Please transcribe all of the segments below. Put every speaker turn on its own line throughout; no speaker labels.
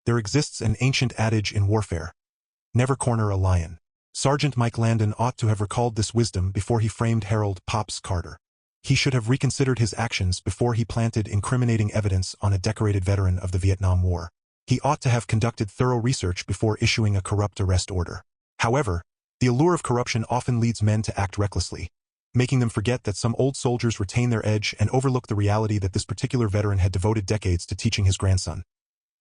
There exists an ancient adage in warfare: never corner a lion. Sergeant Mike Landon ought to have recalled this wisdom before he framed Harold "Pops" Carter. He should have reconsidered his actions before he planted incriminating evidence on a decorated veteran of the Vietnam War. He ought to have conducted thorough research before issuing a corrupt arrest order. However, the allure of corruption often leads men to act recklessly, making them forget that some old soldiers retain their edge and overlook the reality that this particular veteran had devoted decades to teaching his grandson,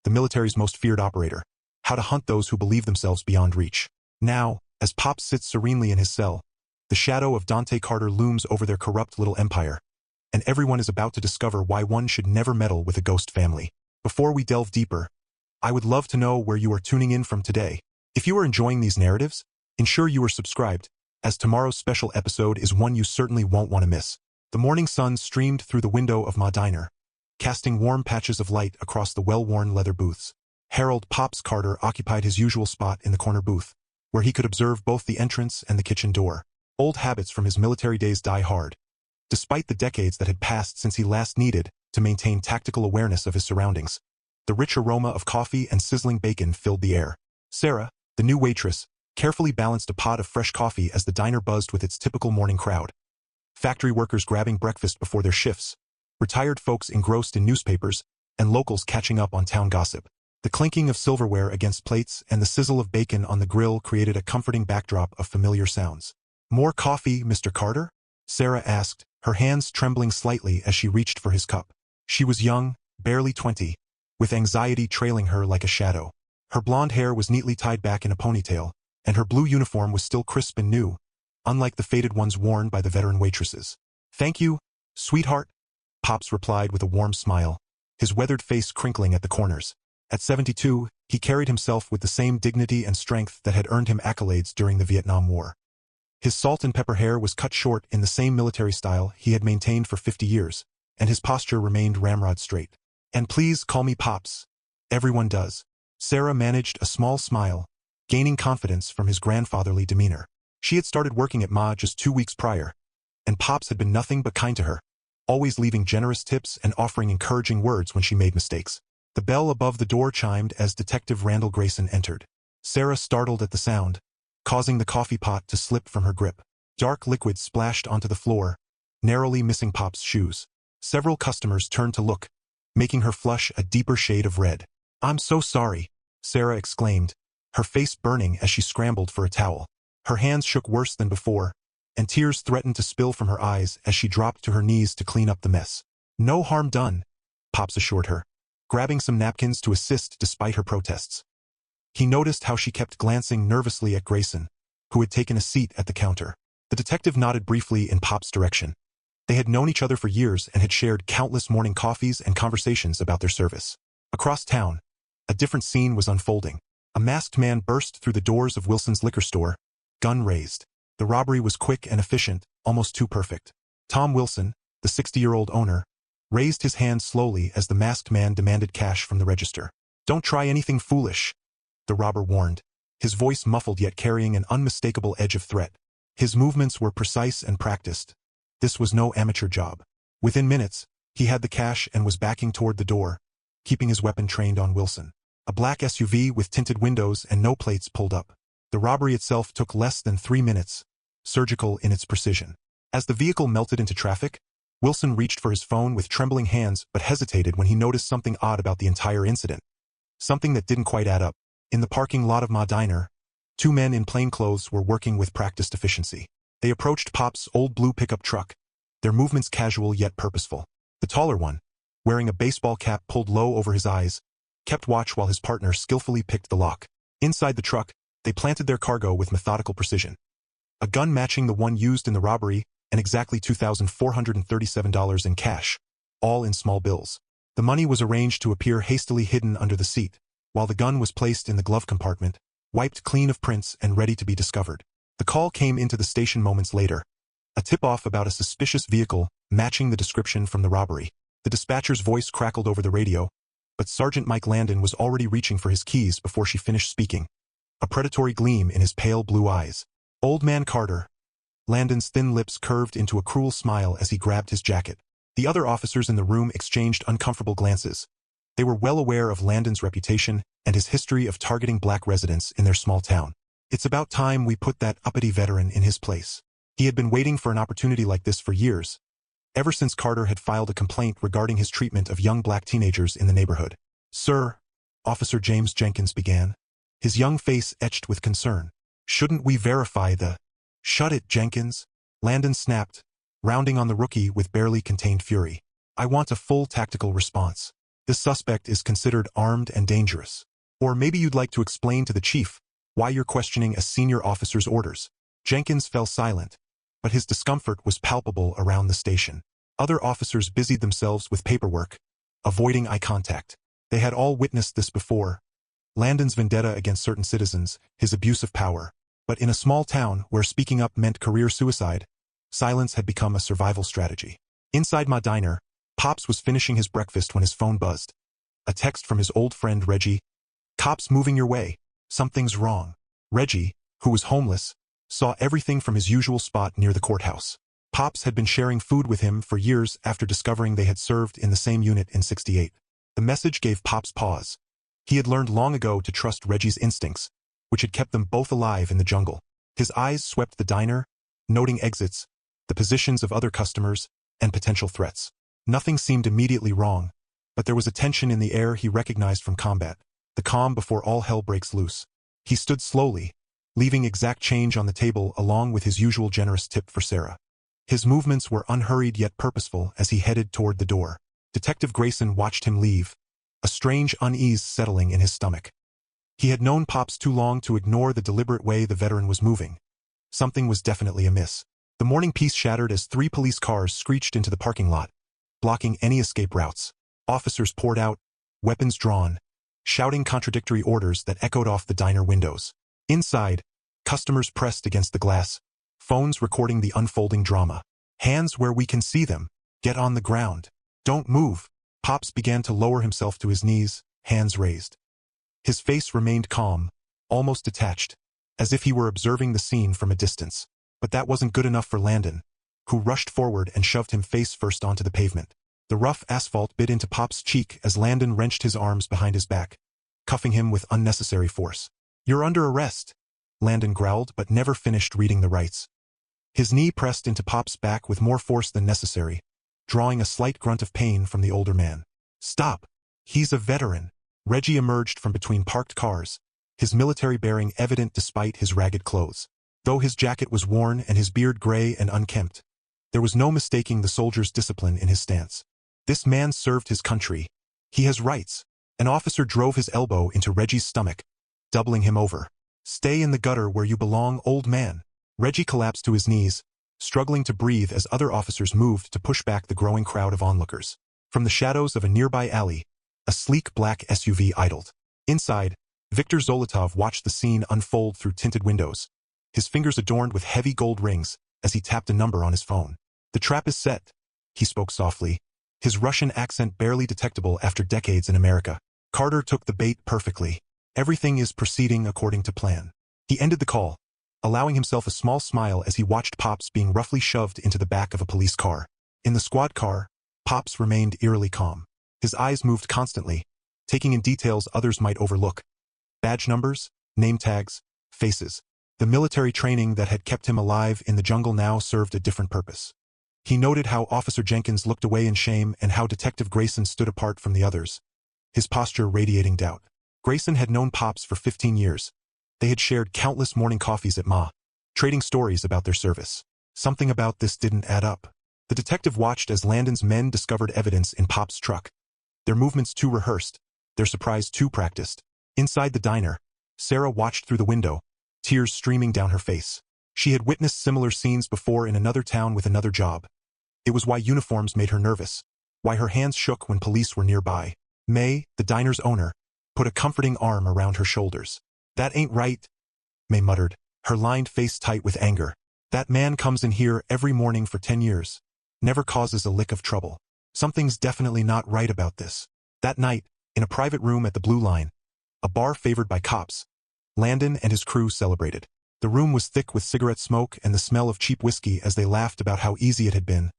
the military's most feared operator, how to hunt those who believe themselves beyond reach. Now, as Pops sits serenely in his cell, the shadow of Dante Carter looms over their corrupt little empire, and everyone is about to discover why one should never meddle with a ghost family. Before we delve deeper, I would love to know where you are tuning in from today. If you are enjoying these narratives, ensure you are subscribed, as tomorrow's special episode is one you certainly won't want to miss. The morning sun streamed through the window of my diner, casting warm patches of light across the well-worn leather booths. Harold "Pops" Carter occupied his usual spot in the corner booth, where he could observe both the entrance and the kitchen door. Old habits from his military days die hard, despite the decades that had passed since he last needed to maintain tactical awareness of his surroundings. The rich aroma of coffee and sizzling bacon filled the air. Sarah, the new waitress, carefully balanced a pot of fresh coffee as the diner buzzed with its typical morning crowd. Factory workers grabbing breakfast before their shifts, retired folks engrossed in newspapers, and locals catching up on town gossip. The clinking of silverware against plates and the sizzle of bacon on the grill created a comforting backdrop of familiar sounds. "More coffee, Mr. Carter?" Sarah asked, her hands trembling slightly as she reached for his cup. She was young, barely 20, with anxiety trailing her like a shadow. Her blonde hair was neatly tied back in a ponytail, and her blue uniform was still crisp and new, unlike the faded ones worn by the veteran waitresses. "Thank you, sweetheart," Pops replied with a warm smile, his weathered face crinkling at the corners. At 72, he carried himself with the same dignity and strength that had earned him accolades during the Vietnam War. His salt and pepper hair was cut short in the same military style he had maintained for 50 years, and his posture remained ramrod straight. "And please call me Pops. Everyone does." Sarah managed a small smile, gaining confidence from his grandfatherly demeanor. She had started working at Ma just 2 weeks prior, and Pops had been nothing but kind to her, always leaving generous tips and offering encouraging words when she made mistakes. The bell above the door chimed as Detective Randall Grayson entered. Sarah startled at the sound, causing the coffee pot to slip from her grip. Dark liquid splashed onto the floor, narrowly missing Pop's shoes. Several customers turned to look, making her flush a deeper shade of red. "I'm so sorry," Sarah exclaimed, her face burning as she scrambled for a towel. Her hands shook worse than before, and tears threatened to spill from her eyes as she dropped to her knees to clean up the mess. "No harm done," Pops assured her, grabbing some napkins to assist despite her protests. He noticed how she kept glancing nervously at Grayson, who had taken a seat at the counter. The detective nodded briefly in Pop's direction. They had known each other for years and had shared countless morning coffees and conversations about their service. Across town, a different scene was unfolding. A masked man burst through the doors of Wilson's liquor store, gun raised. The robbery was quick and efficient, almost too perfect. Tom Wilson, the 60-year-old owner, raised his hand slowly as the masked man demanded cash from the register. "Don't try anything foolish," the robber warned, his voice muffled yet carrying an unmistakable edge of threat. His movements were precise and practiced. This was no amateur job. Within minutes, he had the cash and was backing toward the door, keeping his weapon trained on Wilson. A black SUV with tinted windows and no plates pulled up. The robbery itself took less than 3 minutes, surgical in its precision. As the vehicle melted into traffic, Wilson reached for his phone with trembling hands but hesitated when he noticed something odd about the entire incident. Something that didn't quite add up. In the parking lot of Ma Diner, 2 men in plain clothes were working with practiced efficiency. They approached Pop's old blue pickup truck, their movements casual yet purposeful. The taller one, wearing a baseball cap pulled low over his eyes, kept watch while his partner skillfully picked the lock. Inside the truck, they planted their cargo with methodical precision. A gun matching the one used in the robbery, and exactly $2,437 in cash, all in small bills. The money was arranged to appear hastily hidden under the seat, while the gun was placed in the glove compartment, wiped clean of prints and ready to be discovered. The call came into the station moments later, a tip-off about a suspicious vehicle matching the description from the robbery. The dispatcher's voice crackled over the radio, but Sergeant Mike Landon was already reaching for his keys before she finished speaking, a predatory gleam in his pale blue eyes. "Old man Carter." Landon's thin lips curved into a cruel smile as he grabbed his jacket. The other officers in the room exchanged uncomfortable glances. They were well aware of Landon's reputation and his history of targeting black residents in their small town. It's about time we put that uppity veteran in his place. He had been waiting for an opportunity like this for years, ever since Carter had filed a complaint regarding his treatment of young black teenagers in the neighborhood. "Sir," Officer James Jenkins began, his young face etched with concern. "Shouldn't we verify the—" "Shut it, Jenkins," Landon snapped, rounding on the rookie with barely contained fury. "I want a full tactical response. This suspect is considered armed and dangerous. Or maybe you'd like to explain to the chief why you're questioning a senior officer's orders." Jenkins fell silent, but his discomfort was palpable around the station. Other officers busied themselves with paperwork, avoiding eye contact. They had all witnessed this before. Landon's vendetta against certain citizens, his abuse of power. But in a small town where speaking up meant career suicide, silence had become a survival strategy. Inside my diner, Pops was finishing his breakfast when his phone buzzed. A text from his old friend Reggie. "Cops moving your way. Something's wrong." Reggie, who was homeless, saw everything from his usual spot near the courthouse. Pops had been sharing food with him for years after discovering they had served in the same unit in '68. The message gave Pops pause. He had learned long ago to trust Reggie's instincts, which had kept them both alive in the jungle. His eyes swept the diner, noting exits, the positions of other customers, and potential threats. Nothing seemed immediately wrong, but there was a tension in the air he recognized from combat, the calm before all hell breaks loose. He stood slowly, leaving exact change on the table along with his usual generous tip for Sarah. His movements were unhurried yet purposeful as he headed toward the door. Detective Grayson watched him leave, a strange unease settling in his stomach. He had known Pops too long to ignore the deliberate way the veteran was moving. Something was definitely amiss. The morning peace shattered as 3 police cars screeched into the parking lot, blocking any escape routes. Officers poured out, weapons drawn, shouting contradictory orders that echoed off the diner windows. Inside, customers pressed against the glass, phones recording the unfolding drama. "Hands where we can see them. Get on the ground. Don't move." Pops began to lower himself to his knees, hands raised. His face remained calm, almost detached, as if he were observing the scene from a distance. But that wasn't good enough for Landon, who rushed forward and shoved him face first onto the pavement. The rough asphalt bit into Pop's cheek as Landon wrenched his arms behind his back, cuffing him with unnecessary force. "You're under arrest," Landon growled but never finished reading the rights. His knee pressed into Pop's back with more force than necessary, drawing a slight grunt of pain from the older man. "Stop. He's a veteran." Reggie emerged from between parked cars, his military bearing evident despite his ragged clothes. Though his jacket was worn and his beard gray and unkempt, there was no mistaking the soldier's discipline in his stance. This man served his country. He has rights. An officer drove his elbow into Reggie's stomach, doubling him over. "Stay in the gutter where you belong, old man." Reggie collapsed to his knees, struggling to breathe as other officers moved to push back the growing crowd of onlookers. From the shadows of a nearby alley, a sleek black SUV idled. Inside, Viktor Zolotov watched the scene unfold through tinted windows, his fingers adorned with heavy gold rings as he tapped a number on his phone. "The trap is set," he spoke softly, his Russian accent barely detectable after decades in America. Carter took the bait perfectly. "Everything is proceeding according to plan." He ended the call, allowing himself a small smile as he watched Pops being roughly shoved into the back of a police car. In the squad car, Pops remained eerily calm. His eyes moved constantly, taking in details others might overlook. Badge numbers, name tags, faces. The military training that had kept him alive in the jungle now served a different purpose. He noted how Officer Jenkins looked away in shame and how Detective Grayson stood apart from the others, his posture radiating doubt. Grayson had known Pops for 15 years. They had shared countless morning coffees at Ma, trading stories about their service. Something about this didn't add up. The detective watched as Landon's men discovered evidence in Pop's truck. Their movements too rehearsed, their surprise too practiced. Inside the diner, Sarah watched through the window, tears streaming down her face. She had witnessed similar scenes before in another town with another job. It was why uniforms made her nervous, why her hands shook when police were nearby. May, the diner's owner, put a comforting arm around her shoulders. "That ain't right," May muttered, her lined face tight with anger. "That man comes in here every morning for 10 years, never causes a lick of trouble. Something's definitely not right about this." That night, in a private room at the Blue Line, a bar favored by cops, Landon and his crew celebrated. The room was thick with cigarette smoke and the smell of cheap whiskey as they laughed about how easy it had been,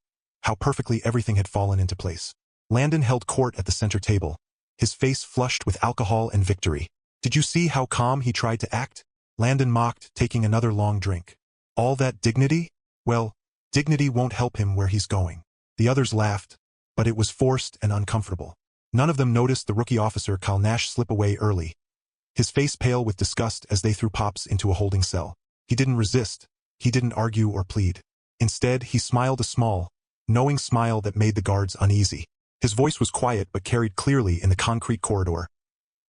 how perfectly everything had fallen into place. Landon held court at the center table, his face flushed with alcohol and victory. Did you see how calm he tried to act? Landon mocked, taking another long drink. All that dignity? Well, dignity won't help him where he's going. The others laughed, but it was forced and uncomfortable. None of them noticed the rookie officer Kyle Nash slip away early, his face pale with disgust as they threw Pops into a holding cell. He didn't resist. He didn't argue or plead. Instead, he smiled a small, knowing smile that made the guards uneasy. His voice was quiet but carried clearly in the concrete corridor.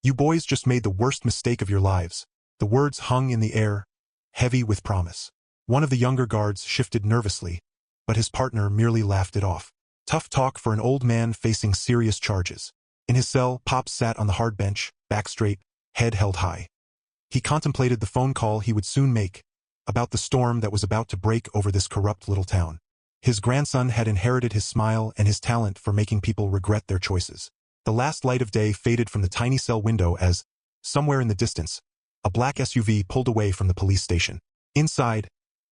You boys just made the worst mistake of your lives. The words hung in the air, heavy with promise. One of the younger guards shifted nervously, but his partner merely laughed it off. Tough talk for an old man facing serious charges. In his cell, Pops sat on the hard bench, back straight, head held high. He contemplated the phone call he would soon make, about the storm that was about to break over this corrupt little town. His grandson had inherited his smile and his talent for making people regret their choices. The last light of day faded from the tiny cell window as, somewhere in the distance, a black SUV pulled away from the police station. Inside,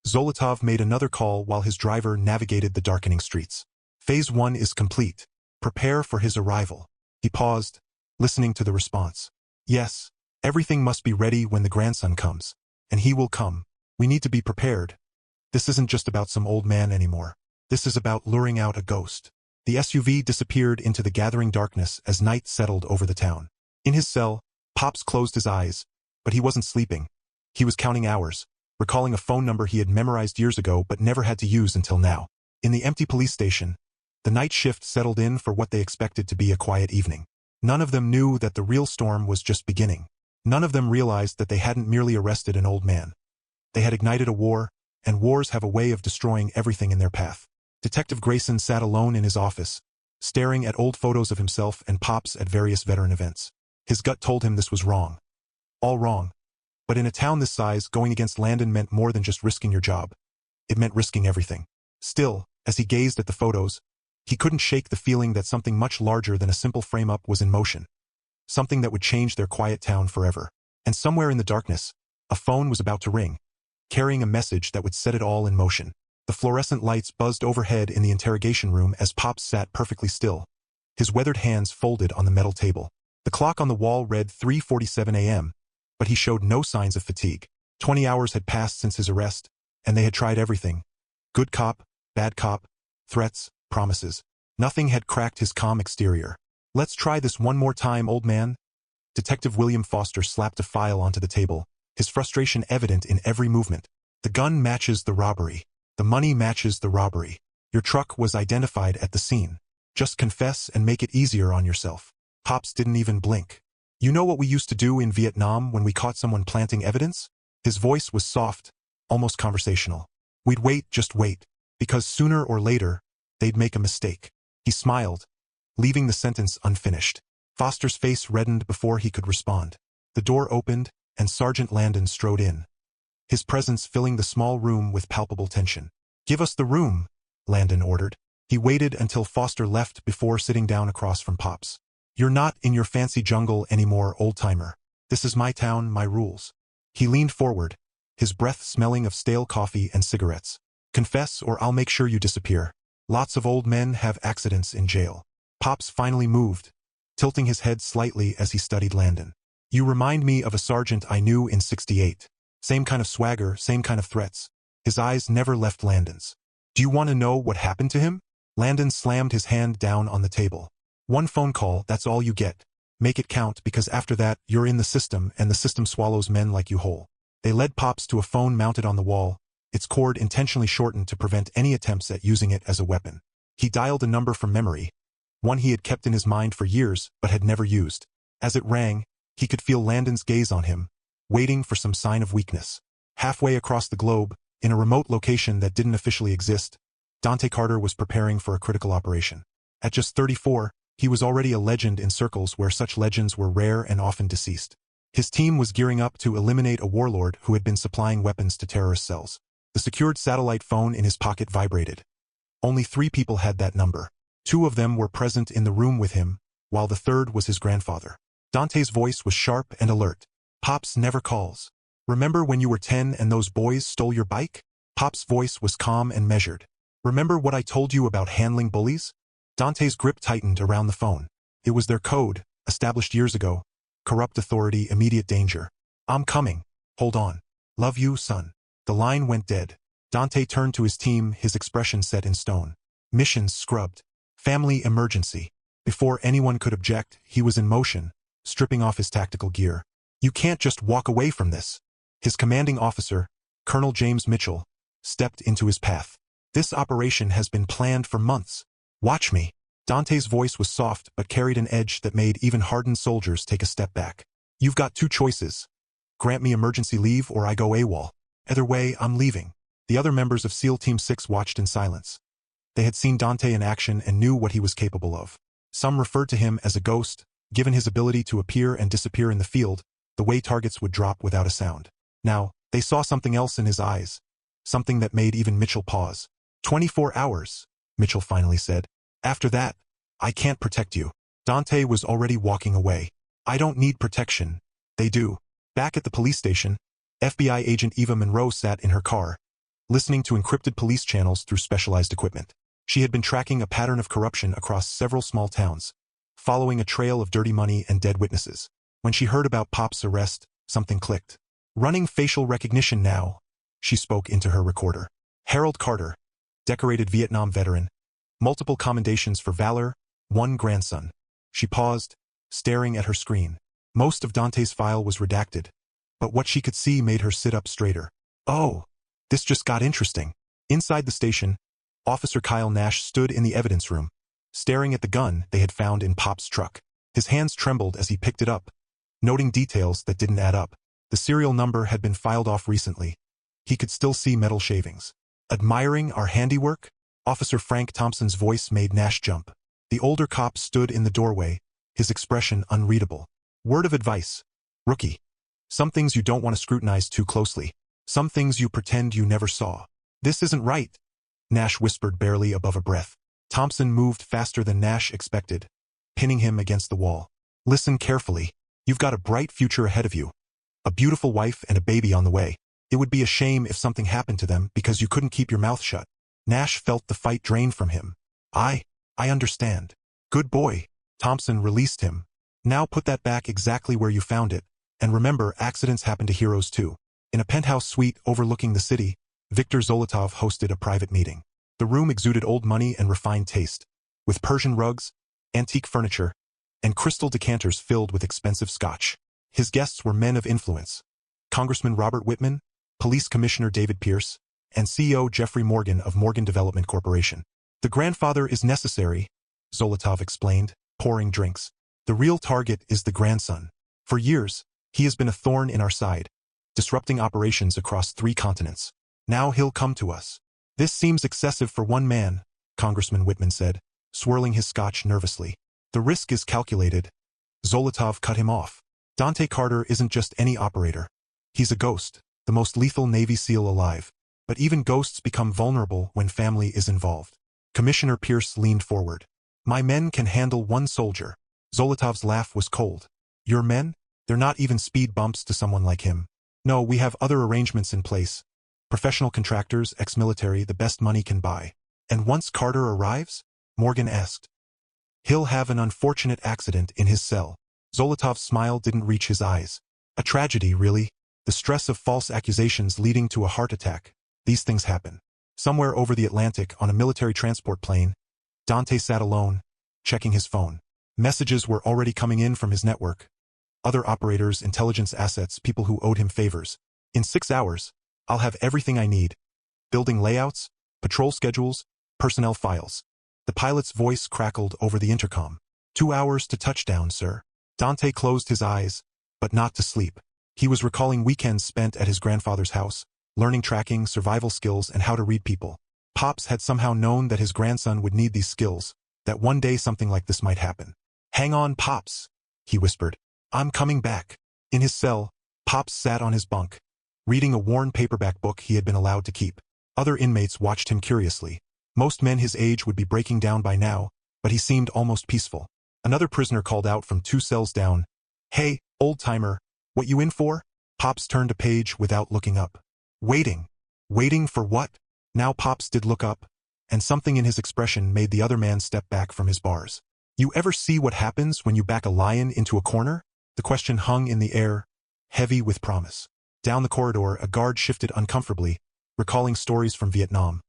Zolotov made another call while his driver navigated the darkening streets. Phase 1 is complete. Prepare for his arrival. He paused, listening to the response. Yes, everything must be ready when the grandson comes. And he will come. We need to be prepared. This isn't just about some old man anymore. This is about luring out a ghost. The SUV disappeared into the gathering darkness as night settled over the town. In his cell, Pops closed his eyes, but he wasn't sleeping. He was counting hours, recalling a phone number he had memorized years ago but never had to use until now. In the empty police station, the night shift settled in for what they expected to be a quiet evening. None of them knew that the real storm was just beginning. None of them realized that they hadn't merely arrested an old man. They had ignited a war, and wars have a way of destroying everything in their path. Detective Grayson sat alone in his office, staring at old photos of himself and Pops at various veteran events. His gut told him this was wrong. All wrong. But in a town this size, going against Landon meant more than just risking your job. It meant risking everything. Still, as he gazed at the photos, he couldn't shake the feeling that something much larger than a simple frame-up was in motion. Something that would change their quiet town forever. And somewhere in the darkness, a phone was about to ring, carrying a message that would set it all in motion. The fluorescent lights buzzed overhead in the interrogation room as Pops sat perfectly still, his weathered hands folded on the metal table. The clock on the wall read 3:47 a.m., but he showed no signs of fatigue. 20 hours had passed since his arrest, and they had tried everything. Good cop, bad cop, threats, promises. Nothing had cracked his calm exterior. Let's try this one more time, old man. Detective William Foster slapped a file onto the table, his frustration evident in every movement. The gun matches the robbery. The money matches the robbery. Your truck was identified at the scene. Just confess and make it easier on yourself. Pops didn't even blink. You know what we used to do in Vietnam when we caught someone planting evidence? His voice was soft, almost conversational. We'd wait, just wait, because sooner or later, they'd make a mistake. He smiled, leaving the sentence unfinished. Foster's face reddened before he could respond. The door opened, and Sergeant Landon strode in, his presence filling the small room with palpable tension. Give us the room, Landon ordered. He waited until Foster left before sitting down across from Pops. You're not in your fancy jungle anymore, old-timer. This is my town, my rules. He leaned forward, his breath smelling of stale coffee and cigarettes. Confess or I'll make sure you disappear. Lots of old men have accidents in jail. Pops finally moved, tilting his head slightly as he studied Landon. You remind me of a sergeant I knew in '68. Same kind of swagger, same kind of threats. His eyes never left Landon's. Do you want to know what happened to him? Landon slammed his hand down on the table. One phone call, that's all you get. Make it count because after that, you're in the system and the system swallows men like you whole. They led Pops to a phone mounted on the wall, its cord intentionally shortened to prevent any attempts at using it as a weapon. He dialed a number from memory, one he had kept in his mind for years but had never used. As it rang, he could feel Landon's gaze on him, waiting for some sign of weakness. Halfway across the globe, in a remote location that didn't officially exist, Dante Carter was preparing for a critical operation. At just 34, he was already a legend in circles where such legends were rare and often deceased. His team was gearing up to eliminate a warlord who had been supplying weapons to terrorist cells. The secured satellite phone in his pocket vibrated. Only 3 people had that number. 2 of them were present in the room with him, while the third was his grandfather. Dante's voice was sharp and alert. Pops never calls. Remember when you were 10 and those boys stole your bike? Pop's voice was calm and measured. Remember what I told you about handling bullies? Dante's grip tightened around the phone. It was their code, established years ago, Corrupt authority, immediate danger. I'm coming. Hold on. Love you, son. The line went dead. Dante turned to his team, his expression set in stone. Missions scrubbed. Family emergency. Before anyone could object, he was in motion, stripping off his tactical gear. You can't just walk away from this. His commanding officer, Colonel James Mitchell, stepped into his path. This operation has been planned for months. Watch me. Dante's voice was soft but carried an edge that made even hardened soldiers take a step back. You've got two choices. Grant me emergency leave or I go AWOL. Either way, I'm leaving. The other members of SEAL Team 6 watched in silence. They had seen Dante in action and knew what he was capable of. Some referred to him as a ghost. Given his ability to appear and disappear in the field, the way targets would drop without a sound. Now, they saw something else in his eyes. Something that made even Mitchell pause. 24 hours, Mitchell finally said. After that, I can't protect you. Dante was already walking away. I don't need protection. They do. Back at the police station, FBI agent Eva Monroe sat in her car, listening to encrypted police channels through specialized equipment. She had been tracking a pattern of corruption across several small towns, following a trail of dirty money and dead witnesses. When she heard about Pop's arrest, something clicked. Running facial recognition now, she spoke into her recorder. Harold Carter, decorated Vietnam veteran, multiple commendations for valor, one grandson. She paused, staring at her screen. Most of Dante's file was redacted, but what she could see made her sit up straighter. Oh, this just got interesting. Inside the station, Officer Kyle Nash stood in the evidence room, staring at the gun they had found in Pop's truck. His hands trembled as he picked it up, noting details that didn't add up. The serial number had been filed off recently. He could still see metal shavings. Admiring our handiwork? Officer Frank Thompson's voice made Nash jump. The older cop stood in the doorway, his expression unreadable. Word of advice. Rookie. Some things you don't want to scrutinize too closely. Some things you pretend you never saw. This isn't right, Nash whispered barely above a breath. Thompson moved faster than Nash expected, pinning him against the wall. Listen carefully. You've got a bright future ahead of you. A beautiful wife and a baby on the way. It would be a shame if something happened to them because you couldn't keep your mouth shut. Nash felt the fight drain from him. I understand. Good boy. Thompson released him. Now put that back exactly where you found it. And remember, accidents happen to heroes too. In a penthouse suite overlooking the city, Viktor Zolotov hosted a private meeting. The room exuded old money and refined taste, with Persian rugs, antique furniture, and crystal decanters filled with expensive scotch. His guests were men of influence. Congressman Robert Whitman, Police Commissioner David Pierce, and CEO Jeffrey Morgan of Morgan Development Corporation. The grandfather is necessary, Zolotov explained, pouring drinks. The real target is the grandson. For years, he has been a thorn in our side, disrupting operations across 3 continents. Now he'll come to us. This seems excessive for one man, Congressman Whitman said, swirling his scotch nervously. The risk is calculated. Zolotov cut him off. Dante Carter isn't just any operator. He's a ghost, the most lethal Navy SEAL alive. But even ghosts become vulnerable when family is involved. Commissioner Pierce leaned forward. My men can handle one soldier. Zolotov's laugh was cold. Your men? They're not even speed bumps to someone like him. No, we have other arrangements in place. Professional contractors, ex-military, the best money can buy. And once Carter arrives? Morgan asked. He'll have an unfortunate accident in his cell. Zolotov's smile didn't reach his eyes. A tragedy, really. The stress of false accusations leading to a heart attack. These things happen. Somewhere over the Atlantic on a military transport plane, Dante sat alone, checking his phone. Messages were already coming in from his network. Other operators, intelligence assets, people who owed him favors. In 6 hours, I'll have everything I need. Building layouts, patrol schedules, personnel files. The pilot's voice crackled over the intercom. 2 hours to touchdown, sir. Dante closed his eyes, but not to sleep. He was recalling weekends spent at his grandfather's house, learning tracking, survival skills, and how to read people. Pops had somehow known that his grandson would need these skills, that one day something like this might happen. Hang on, Pops, he whispered. I'm coming back. In his cell, Pops sat on his bunk, reading a worn paperback book he had been allowed to keep. Other inmates watched him curiously. Most men his age would be breaking down by now, but he seemed almost peaceful. Another prisoner called out from 2 cells down. Hey, old-timer, what you in for? Pops turned a page without looking up. Waiting. Waiting for what? Now Pops did look up, and something in his expression made the other man step back from his bars. You ever see what happens when you back a lion into a corner? The question hung in the air, heavy with promise. Down the corridor, a guard shifted uncomfortably, recalling stories from Vietnam.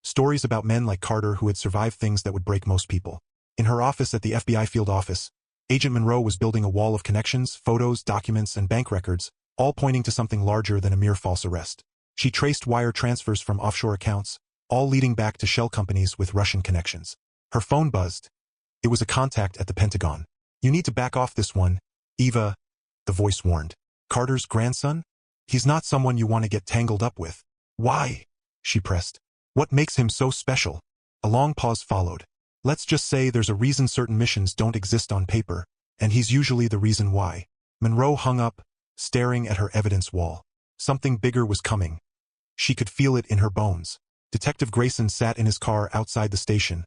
Stories about men like Carter who had survived things that would break most people. In her office at the FBI field office, Agent Monroe was building a wall of connections, photos, documents, and bank records, all pointing to something larger than a mere false arrest. She traced wire transfers from offshore accounts, all leading back to shell companies with Russian connections. Her phone buzzed. It was a contact at the Pentagon. "You need to back off this one, Eva," the voice warned. "Carter's grandson? He's not someone you want to get tangled up with." "Why?" she pressed. "What makes him so special?" A long pause followed. "Let's just say there's a reason certain missions don't exist on paper, and he's usually the reason why." Monroe hung up, staring at her evidence wall. Something bigger was coming. She could feel it in her bones. Detective Grayson sat in his car outside the station,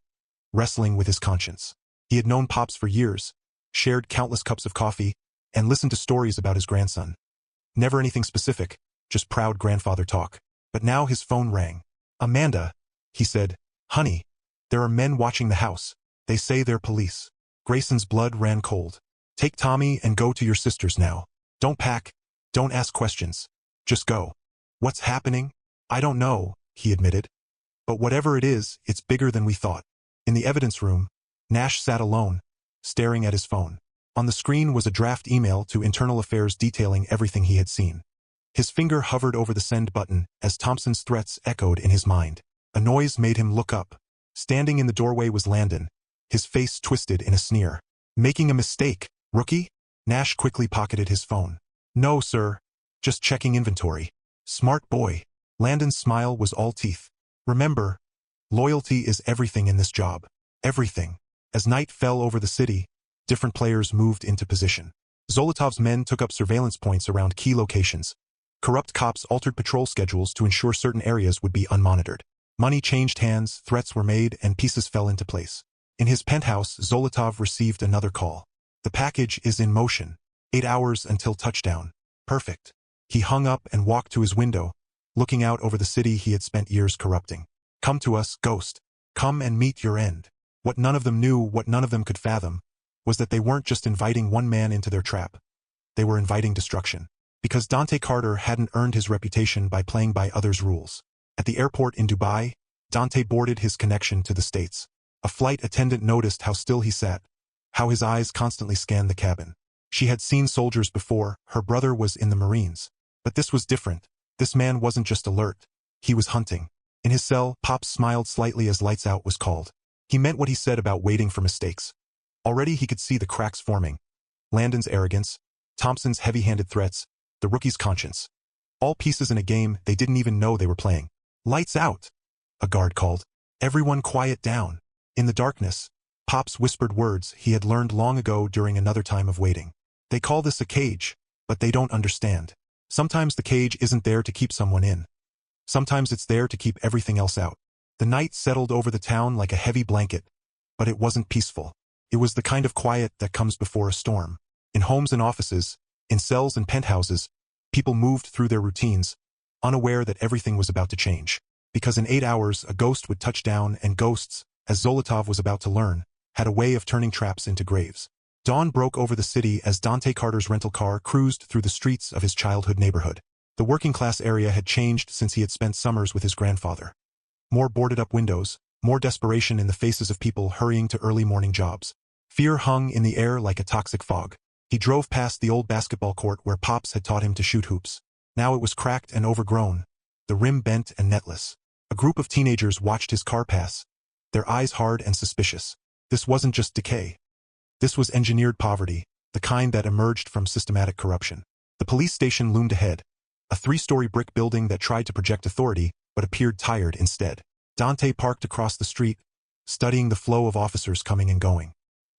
wrestling with his conscience. He had known Pops for years, shared countless cups of coffee, and listened to stories about his grandson. Never anything specific, just proud grandfather talk. But now his phone rang. "Amanda," he said, "Honey, there are men watching the house. They say they're police." Grayson's blood ran cold. "Take Tommy and go to your sister's now. Don't pack. Don't ask questions. Just go." "What's happening?" "I don't know," he admitted. "But whatever it is, it's bigger than we thought." In the evidence room, Nash sat alone, staring at his phone. On the screen was a draft email to Internal Affairs detailing everything he had seen. His finger hovered over the send button as Thompson's threats echoed in his mind. A noise made him look up. Standing in the doorway was Landon, his face twisted in a sneer. "Making a mistake, rookie?" Nash quickly pocketed his phone. "No, sir. Just checking inventory." "Smart boy." Landon's smile was all teeth. "Remember, loyalty is everything in this job. Everything." As night fell over the city, different players moved into position. Zolotov's men took up surveillance points around key locations. Corrupt cops altered patrol schedules to ensure certain areas would be unmonitored. Money changed hands, threats were made, and pieces fell into place. In his penthouse, Zolotov received another call. "The package is in motion. 8 hours until touchdown." Perfect. He hung up and walked to his window, looking out over the city he had spent years corrupting. "Come to us, Ghost. Come and meet your end." What none of them knew, what none of them could fathom, was that they weren't just inviting one man into their trap. They were inviting destruction. Because Dante Carter hadn't earned his reputation by playing by others' rules. At the airport in Dubai, Dante boarded his connection to the States. A flight attendant noticed how still he sat, how his eyes constantly scanned the cabin. She had seen soldiers before, her brother was in the Marines. But this was different. This man wasn't just alert. He was hunting. In his cell, Pops smiled slightly as lights out was called. He meant what he said about waiting for mistakes. Already he could see the cracks forming. Landon's arrogance, Thompson's heavy-handed threats, the rookie's conscience. All pieces in a game they didn't even know they were playing. "Lights out," a guard called. "Everyone quiet down." In the darkness, Pops whispered words he had learned long ago during another time of waiting. "They call this a cage, but they don't understand. Sometimes the cage isn't there to keep someone in. Sometimes it's there to keep everything else out." The night settled over the town like a heavy blanket, but it wasn't peaceful. It was the kind of quiet that comes before a storm. In homes and offices, in cells and penthouses, people moved through their routines, unaware that everything was about to change. Because in 8 hours, a ghost would touch down, and ghosts, as Zolotov was about to learn, had a way of turning traps into graves. Dawn broke over the city as Dante Carter's rental car cruised through the streets of his childhood neighborhood. The working-class area had changed since he had spent summers with his grandfather. More boarded-up windows, more desperation in the faces of people hurrying to early morning jobs. Fear hung in the air like a toxic fog. He drove past the old basketball court where Pops had taught him to shoot hoops. Now it was cracked and overgrown, the rim bent and netless. A group of teenagers watched his car pass, their eyes hard and suspicious. This wasn't just decay. This was engineered poverty, the kind that emerged from systematic corruption. The police station loomed ahead, a 3-story brick building that tried to project authority, but appeared tired instead. Dante parked across the street, studying the flow of officers coming and going.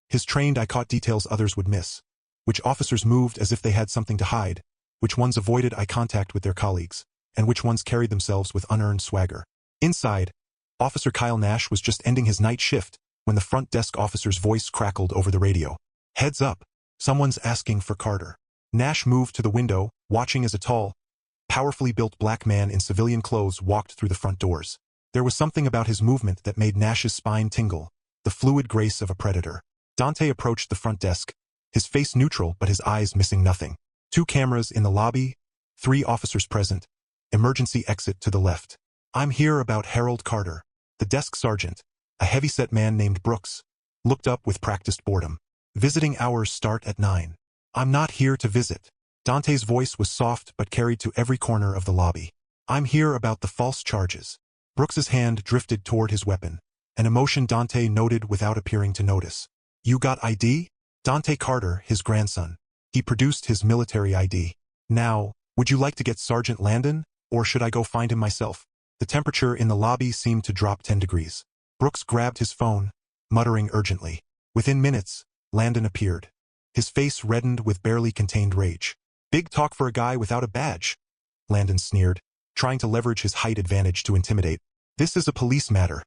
His trained eye caught details others would miss. Which officers moved as if they had something to hide, which ones avoided eye contact with their colleagues, and which ones carried themselves with unearned swagger. Inside, Officer Kyle Nash was just ending his night shift when the front desk officer's voice crackled over the radio. "Heads up, someone's asking for Carter." Nash moved to the window, watching as a tall, powerfully built black man in civilian clothes walked through the front doors. There was something about his movement that made Nash's spine tingle, the fluid grace of a predator. Dante approached the front desk, his face neutral but his eyes missing nothing. 2 cameras in the lobby, 3 officers present, emergency exit to the left. I'm here about Harold Carter. The desk sergeant, a heavy-set man named Brooks, looked up with practiced boredom. Visiting hours start at 9. I'm not here to visit. Dante's voice was soft but carried to every corner of the lobby. I'm here about the false charges. Brooks's hand drifted toward his weapon, an emotion Dante noted without appearing to notice. You got ID? Dante Carter, his grandson. He produced his military ID. Now, would you like to get Sergeant Landon, or should I go find him myself? The temperature in the lobby seemed to drop 10 degrees. Brooks grabbed his phone, muttering urgently. Within minutes, Landon appeared. His face reddened with barely contained rage. Big talk for a guy without a badge, Landon sneered, trying to leverage his height advantage to intimidate. This is a police matter.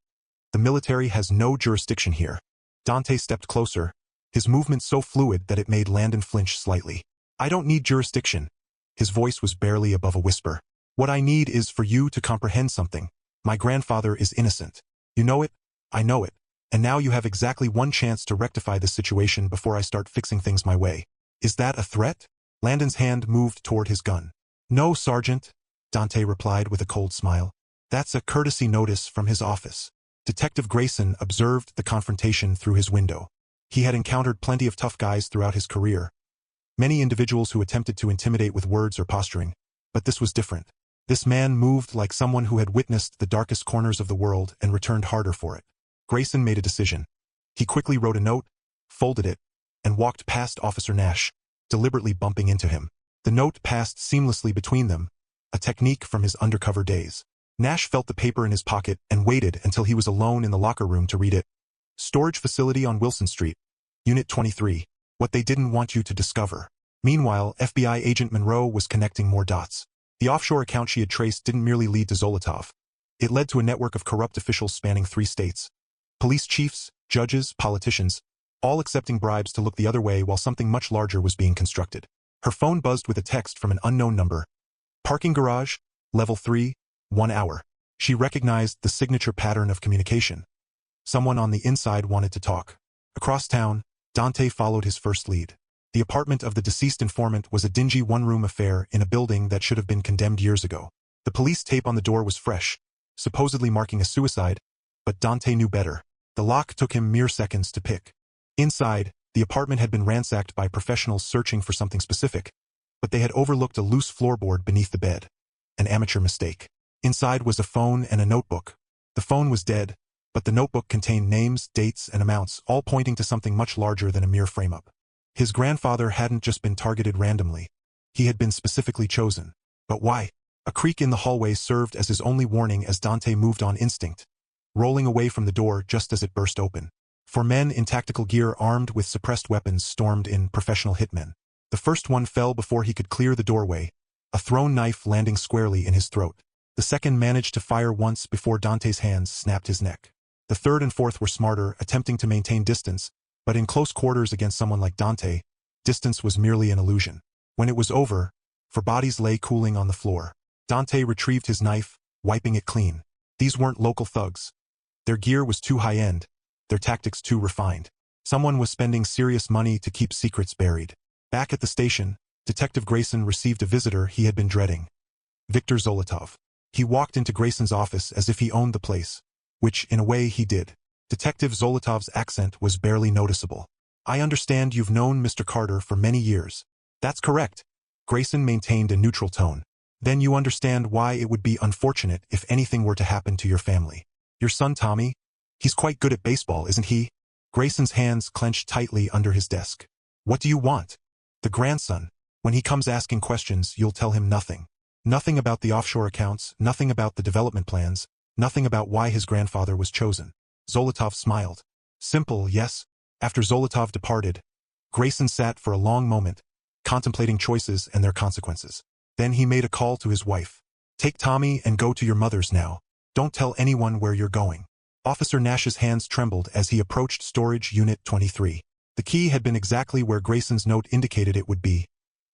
The military has no jurisdiction here. Dante stepped closer, his movement so fluid that it made Landon flinch slightly. I don't need jurisdiction. His voice was barely above a whisper. What I need is for you to comprehend something. My grandfather is innocent. You know it, I know it, and now you have exactly one chance to rectify this situation before I start fixing things my way. Is that a threat? Landon's hand moved toward his gun. No, Sergeant, Dante replied with a cold smile. That's a courtesy notice from his office. Detective Grayson observed the confrontation through his window. He had encountered plenty of tough guys throughout his career. Many individuals who attempted to intimidate with words or posturing, but this was different. This man moved like someone who had witnessed the darkest corners of the world and returned harder for it. Grayson made a decision. He quickly wrote a note, folded it, and walked past Officer Nash, deliberately bumping into him. The note passed seamlessly between them, a technique from his undercover days. Nash felt the paper in his pocket and waited until he was alone in the locker room to read it. Storage facility on Wilson Street, Unit 23. What they didn't want you to discover. Meanwhile, FBI agent Monroe was connecting more dots. The offshore account she had traced didn't merely lead to Zolotov. It led to a network of corrupt officials spanning 3 states. Police chiefs, judges, politicians, all accepting bribes to look the other way while something much larger was being constructed. Her phone buzzed with a text from an unknown number. Parking garage, level 3, 1 hour. She recognized the signature pattern of communication. Someone on the inside wanted to talk. Across town, Dante followed his first lead. The apartment of the deceased informant was a dingy one-room affair in a building that should have been condemned years ago. The police tape on the door was fresh, supposedly marking a suicide, but Dante knew better. The lock took him mere seconds to pick. Inside, the apartment had been ransacked by professionals searching for something specific, but they had overlooked a loose floorboard beneath the bed. An amateur mistake. Inside was a phone and a notebook. The phone was dead, but the notebook contained names, dates, and amounts, all pointing to something much larger than a mere frame-up. His grandfather hadn't just been targeted randomly. He had been specifically chosen. But why? A creak in the hallway served as his only warning as Dante moved on instinct, rolling away from the door just as it burst open. 4 men in tactical gear armed with suppressed weapons stormed in, professional hitmen. The first one fell before he could clear the doorway, a thrown knife landing squarely in his throat. The second managed to fire once before Dante's hands snapped his neck. The third and fourth were smarter, attempting to maintain distance, but in close quarters against someone like Dante, distance was merely an illusion. When it was over, 4 bodies lay cooling on the floor. Dante retrieved his knife, wiping it clean. These weren't local thugs. Their gear was too high-end, their tactics too refined. Someone was spending serious money to keep secrets buried. Back at the station, Detective Grayson received a visitor he had been dreading. Victor Zolotov. He walked into Grayson's office as if he owned the place, which, in a way, he did. Detective Zolotov's accent was barely noticeable. I understand you've known Mr. Carter for many years. That's correct. Grayson maintained a neutral tone. Then you understand why it would be unfortunate if anything were to happen to your family. Your son Tommy? He's quite good at baseball, isn't he? Grayson's hands clenched tightly under his desk. What do you want? The grandson. When he comes asking questions, you'll tell him nothing. Nothing about the offshore accounts, nothing about the development plans, nothing about why his grandfather was chosen. Zolotov smiled. Simple, yes? After Zolotov departed, Grayson sat for a long moment, contemplating choices and their consequences. Then he made a call to his wife. Take Tommy and go to your mother's now. Don't tell anyone where you're going. Officer Nash's hands trembled as he approached Storage Unit 23. The key had been exactly where Grayson's note indicated it would be,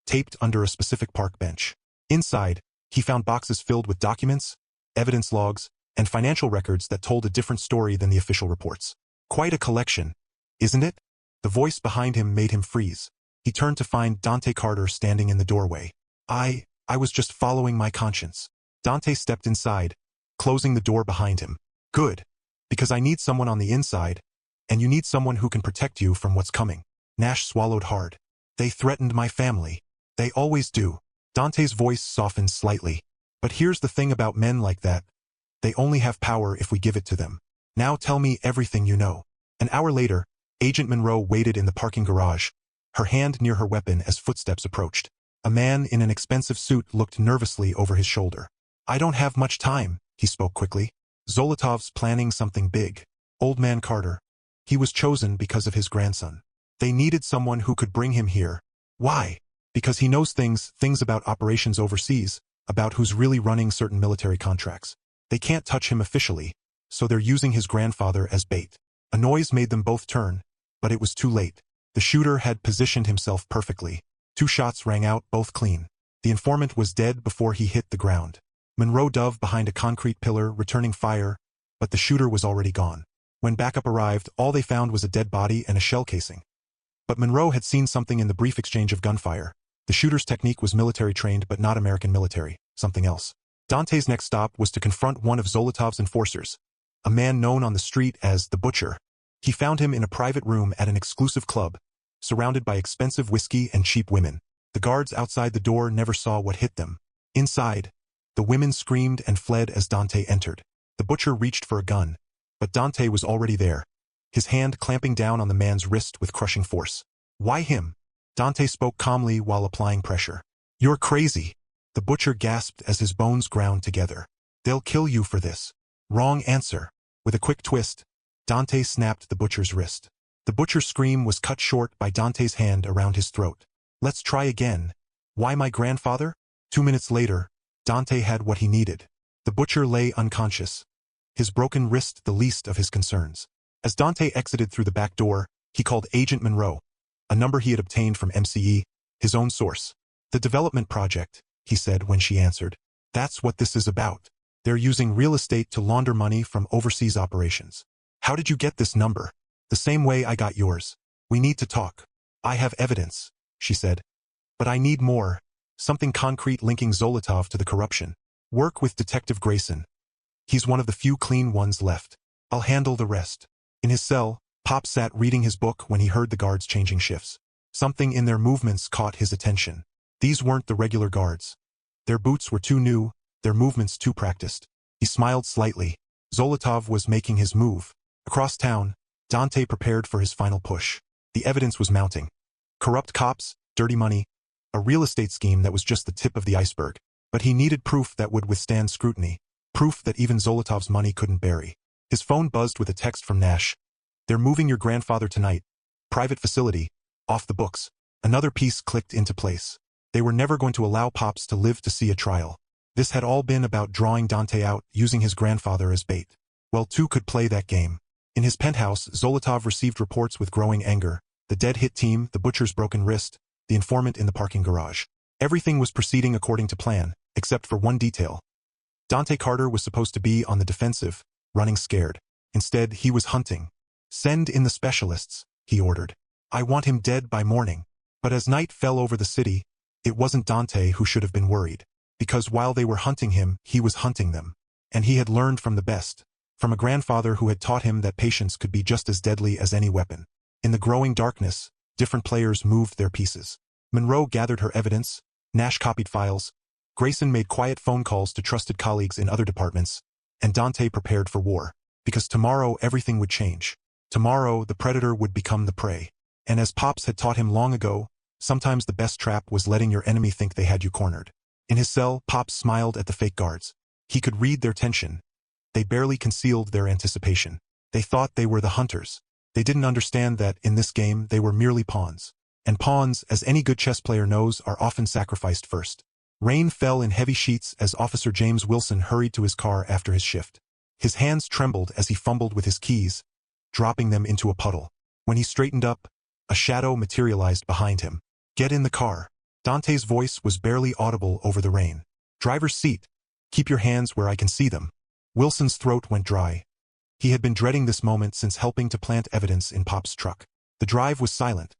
taped under a specific park bench. Inside, he found boxes filled with documents, evidence logs, and financial records that told a different story than the official reports. Quite a collection, isn't it? The voice behind him made him freeze. He turned to find Dante Carter standing in the doorway. I was just following my conscience. Dante stepped inside, closing the door behind him. Good. Because I need someone on the inside, and you need someone who can protect you from what's coming. Nash swallowed hard. They threatened my family. They always do. Dante's voice softened slightly. But here's the thing about men like that. They only have power if we give it to them. Now tell me everything you know. An hour later, Agent Monroe waited in the parking garage, her hand near her weapon as footsteps approached. A man in an expensive suit looked nervously over his shoulder. I don't have much time, he spoke quickly. Zolotov's planning something big. Old man Carter. He was chosen because of his grandson. They needed someone who could bring him here. Why? Because he knows things about operations overseas, about who's really running certain military contracts. They can't touch him officially, so they're using his grandfather as bait. A noise made them both turn, but it was too late. The shooter had positioned himself perfectly. 2 shots rang out, both clean. The informant was dead before he hit the ground. Monroe dove behind a concrete pillar, returning fire, but the shooter was already gone. When backup arrived, all they found was a dead body and a shell casing. But Monroe had seen something in the brief exchange of gunfire. The shooter's technique was military trained but not American military, something else. Dante's next stop was to confront one of Zolotov's enforcers, a man known on the street as the Butcher. He found him in a private room at an exclusive club, surrounded by expensive whiskey and cheap women. The guards outside the door never saw what hit them. Inside, the women screamed and fled as Dante entered. The Butcher reached for a gun, but Dante was already there, his hand clamping down on the man's wrist with crushing force. Why him? Dante spoke calmly while applying pressure. You're crazy. The Butcher gasped as his bones ground together. They'll kill you for this. Wrong answer. With a quick twist, Dante snapped the Butcher's wrist. The Butcher's scream was cut short by Dante's hand around his throat. Let's try again. Why my grandfather? 2 minutes later, Dante had what he needed. The Butcher lay unconscious, his broken wrist the least of his concerns. As Dante exited through the back door, he called Agent Monroe, a number he had obtained from MCE, his own source. The development project, he said when she answered. That's what this is about. They're using real estate to launder money from overseas operations. How did you get this number? The same way I got yours. We need to talk. I have evidence, she said. But I need more. Something concrete linking Zolotov to the corruption. Work with Detective Grayson. He's one of the few clean ones left. I'll handle the rest. In his cell, Pop sat reading his book when he heard the guards changing shifts. Something in their movements caught his attention. These weren't the regular guards. Their boots were too new, their movements too practiced. He smiled slightly. Zolotov was making his move. Across town, Dante prepared for his final push. The evidence was mounting. Corrupt cops, dirty money, a real estate scheme that was just the tip of the iceberg. But he needed proof that would withstand scrutiny, proof that even Zolotov's money couldn't bury. His phone buzzed with a text from Nash. They're moving your grandfather tonight. Private facility. Off the books. Another piece clicked into place. They were never going to allow Pops to live to see a trial. This had all been about drawing Dante out, using his grandfather as bait. Well, 2 could play that game. In his penthouse, Zolotov received reports with growing anger. The dead hit team, the Butcher's broken wrist, the informant in the parking garage. Everything was proceeding according to plan, except for one detail. Dante Carter was supposed to be on the defensive, running scared. Instead, he was hunting. Send in the specialists, he ordered. I want him dead by morning. But as night fell over the city, it wasn't Dante who should have been worried. Because while they were hunting him, he was hunting them. And he had learned from the best. From a grandfather who had taught him that patience could be just as deadly as any weapon. In the growing darkness, different players moved their pieces. Monroe gathered her evidence, Nash copied files, Grayson made quiet phone calls to trusted colleagues in other departments, and Dante prepared for war. Because tomorrow everything would change. Tomorrow the predator would become the prey. And as Pops had taught him long ago, sometimes the best trap was letting your enemy think they had you cornered. In his cell, Pops smiled at the fake guards. He could read their tension. They barely concealed their anticipation. They thought they were the hunters. They didn't understand that, in this game, they were merely pawns. And pawns, as any good chess player knows, are often sacrificed first. Rain fell in heavy sheets as Officer James Wilson hurried to his car after his shift. His hands trembled as he fumbled with his keys, dropping them into a puddle. When he straightened up, a shadow materialized behind him. Get in the car. Dante's voice was barely audible over the rain. Driver's seat. Keep your hands where I can see them. Wilson's throat went dry. He had been dreading this moment since helping to plant evidence in Pop's truck. The drive was silent.